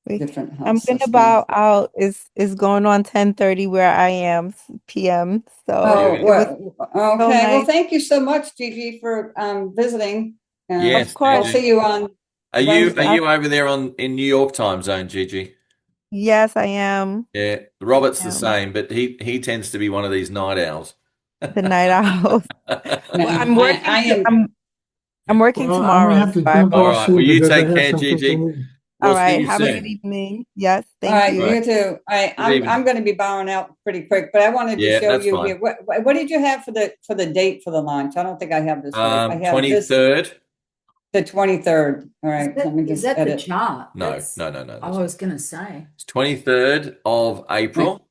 S5: different house.
S2: I'm gonna bow out. It's going on 10:30 where I am PM. So
S5: okay.
S2: so nice.
S5: Well, thank you so much, Gigi, for visiting.
S1: Yes,
S2: of course.
S5: I'll see you on.
S1: Are you over there in New York time zone, Gigi?
S2: Yes, I am.
S1: Yeah, Robert's the same, but he tends to be one of these night owls.
S2: The night owl.
S5: No,
S2: I'm working. I'm working
S6: Well, I'm
S2: tomorrow.
S6: gonna have to
S2: so
S6: jump
S1: All
S6: off
S1: right.
S6: soon
S1: Well, you
S6: because I
S1: take
S6: have
S1: care,
S6: something to
S1: Gigi.
S6: leave.
S2: All
S1: We'll see
S2: right.
S1: you
S2: Have a
S1: soon.
S2: good evening. Yes.
S5: All right,
S2: Thank you.
S5: you too. I'm going to be bowing out pretty quick, but I wanted to
S1: Yeah,
S5: show
S1: that's
S5: you
S1: fine.
S5: here. What did you have for the date for the launch? I don't think I have this right. I have this
S1: 23rd.
S5: the 23rd. All right,
S7: Is
S5: let me
S7: that
S5: just
S7: the
S5: edit.
S7: chart?
S1: No.
S7: I was gonna say.
S1: It's 23rd of April.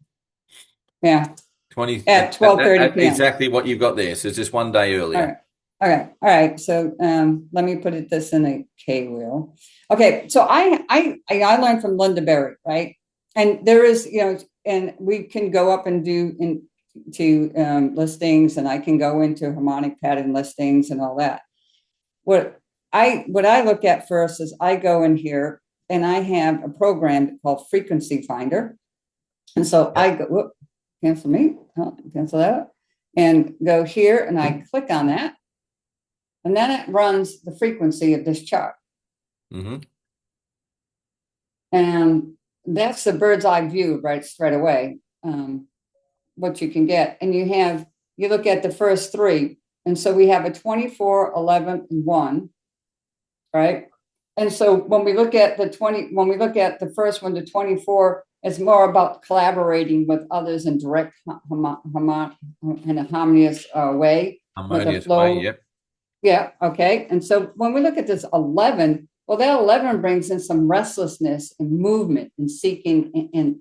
S5: Yeah,
S1: 20
S5: at 12:30 p.m.
S1: Exactly what you've got there. So it's just one day earlier.
S5: All right. So let me put this in a K wheel. Okay, so I learned from Linda Berry, right? And there is, and we can go up and do into listings, and I can go into harmonic pattern listings and all that. What I look at first is I go in here and I have a program called Frequency Finder, and so I go cancel that, and go here and I click on that. And then it runs the frequency of this chart.
S1: Mm-hmm.
S5: And that's the bird's eye view, right, straight away, what you can get. And you look at the first three. And so we have a 24, 11, and 1, right? And so when we look at the first one, the 24, it's more about collaborating with others in direct in a harmonious way.
S1: Harmonious way, yep.
S5: Yeah. Okay. And so when we look at this 11, well, that 11 brings in some restlessness and movement and seeking and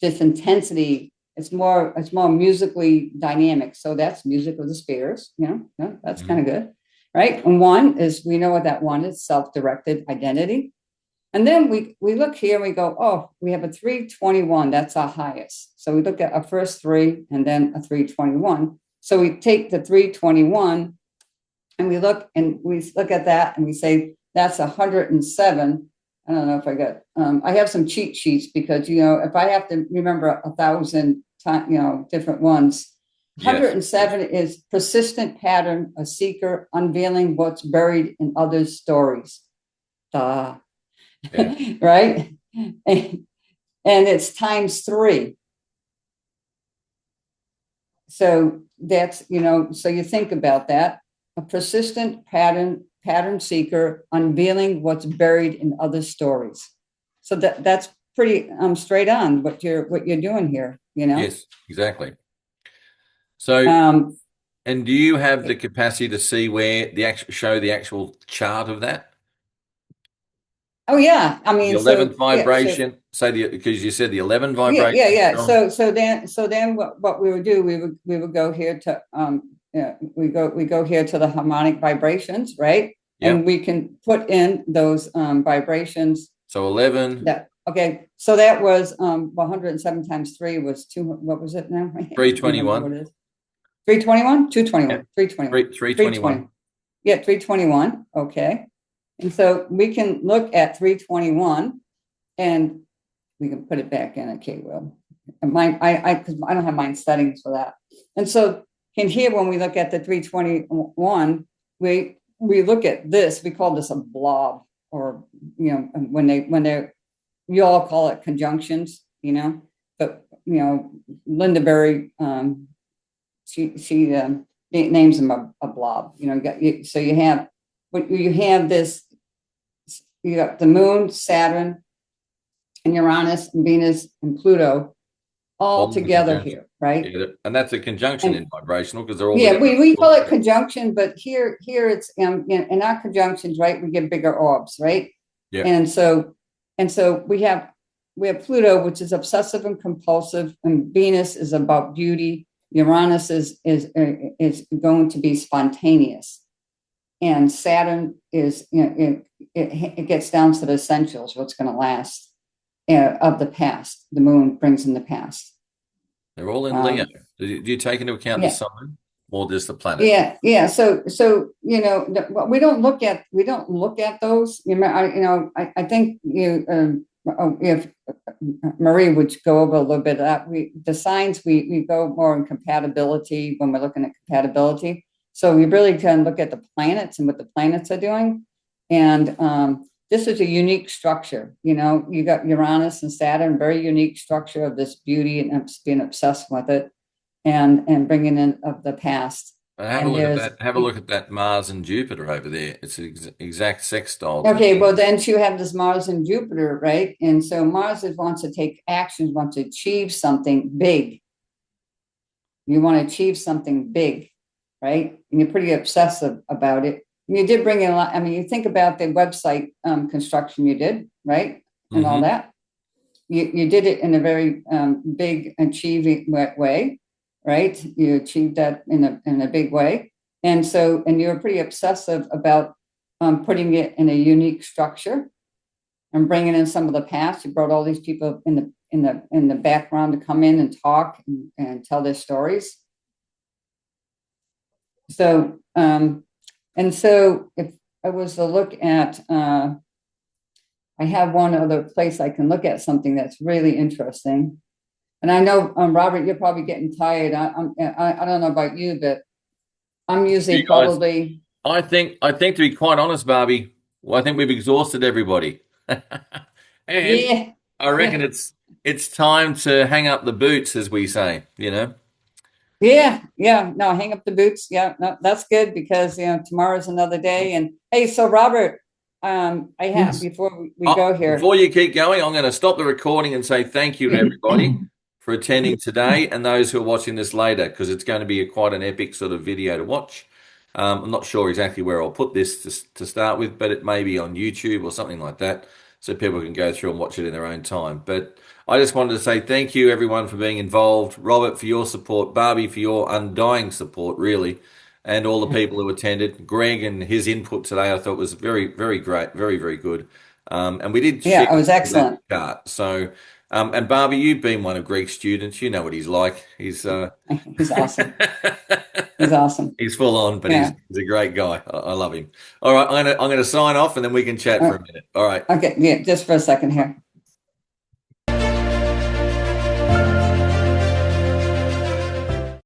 S5: just intensity. It's more musically dynamic. So that's music of the spheres. That's kind of good. Right. And 1 is, we know what that 1 is, self-directed identity. And then we look here and we go, oh, we have a 321. That's our highest. So we look at our first 3 and then a 321. So we take the 321 and we look at that and we say, that's 107. I don't know if I got, I have some cheat sheets because, if I have to remember 1,000 different ones, 107 is persistent pattern, a seeker unveiling what's buried in others' stories. Yeah. Right. And it's times 3. So that's, so you think about that. A persistent pattern seeker unveiling what's buried in other stories. So that's pretty straight on what you're doing here,
S1: Yes, exactly. So and do you have the capacity to see where show the actual chart of that?
S5: Oh yeah, I mean
S1: the 11th vibration. Because you said the 11 vibration.
S5: Yeah. So then what we would do, we would go here to we go here to the harmonic vibrations, right? Yep. And we can put in those vibrations.
S1: So 11.
S5: Okay. So that was 107 times 3 was 2. What was it now?
S1: 321.
S5: What it is? 321? 221.
S1: Yeah.
S5: 321.
S1: 321.
S5: Yeah, 321. Okay. And so we can look at 321 and we can put it back in a K wheel. And because I don't have mine settings for that. And so in here, when we look at the 321, we look at this, we call this a blob, or, when they're, you all call it conjunctions, but, Linda Berry, she names them a blob. So you have this. You got the Moon, Saturn, and Uranus, and Venus, and Pluto all together here, right?
S1: Yeah, and that's a conjunction in vibrational because they're all
S5: yeah.
S1: together.
S5: We call it conjunction, but here it's in our conjunctions, right? We get bigger orbs, right?
S1: Yeah.
S5: And so we have Pluto, which is obsessive and compulsive, and Venus is about beauty. Uranus is going to be spontaneous, and Saturn is it gets down to the essentials, what's going to last of the past. The Moon brings in the past.
S1: They're all in Leo. Do you take into account the sun or just the planet?
S5: Yeah. So we don't look at those. I think if Marie would go over a little bit of that. The signs we go more in compatibility when we're looking at compatibility. So we really can look at the planets and what the planets are doing. And this is a unique structure. You got Uranus and Saturn, very unique structure of this beauty and being obsessed with it and bringing in of the past.
S1: Have a look at that Mars and Jupiter over there. It's an exact sextile.
S5: Okay, well then you have this Mars and Jupiter, right? And so Mars wants to take actions, wants to achieve something big. You want to achieve something big, right? And you're pretty obsessive about it. And you did bring in a lot. I mean, you think about the website construction you did, right? And all that. You did it in a very big, achieving way. Right, you achieved that in a big way, and you were pretty obsessive about putting it in a unique structure and bringing in some of the past. You brought all these people in the background to come in and talk and tell their stories. So if I was to look at, I have one other place I can look at something that's really interesting. And I know, Robert, you're probably getting tired. I don't know about you, but I'm usually probably.
S1: I think to be quite honest, Barbie, I think we've exhausted everybody, and I reckon it's time to hang up the boots, as we say.
S5: Yeah. No, hang up the boots. Yeah, no, that's good because tomorrow's another day. And hey, so Robert, before we go here.
S1: Before you keep going, I'm going to stop the recording and say thank you to everybody for attending today and those who are watching this later, because it's going to be quite an epic sort of video to watch. I'm not sure exactly where I'll put this to start with, but it may be on YouTube or something like that, so people can go through and watch it in their own time. But I just wanted to say thank you, everyone, for being involved. Robert, for your support. Barbie, for your undying support, really. And all the people who attended. Greg and his input today, I thought was very, very great. Very, very good. And we did
S5: it was excellent.
S1: Chart. So, and Barbie, you've been one of Greg's students. You know what he's like. He's
S5: awesome. He's awesome.
S1: He's full on, but he's a great guy. I love him. All right, I'm gonna sign off, and then we can chat for a minute. All right.
S5: Okay. Yeah. Just for a second here.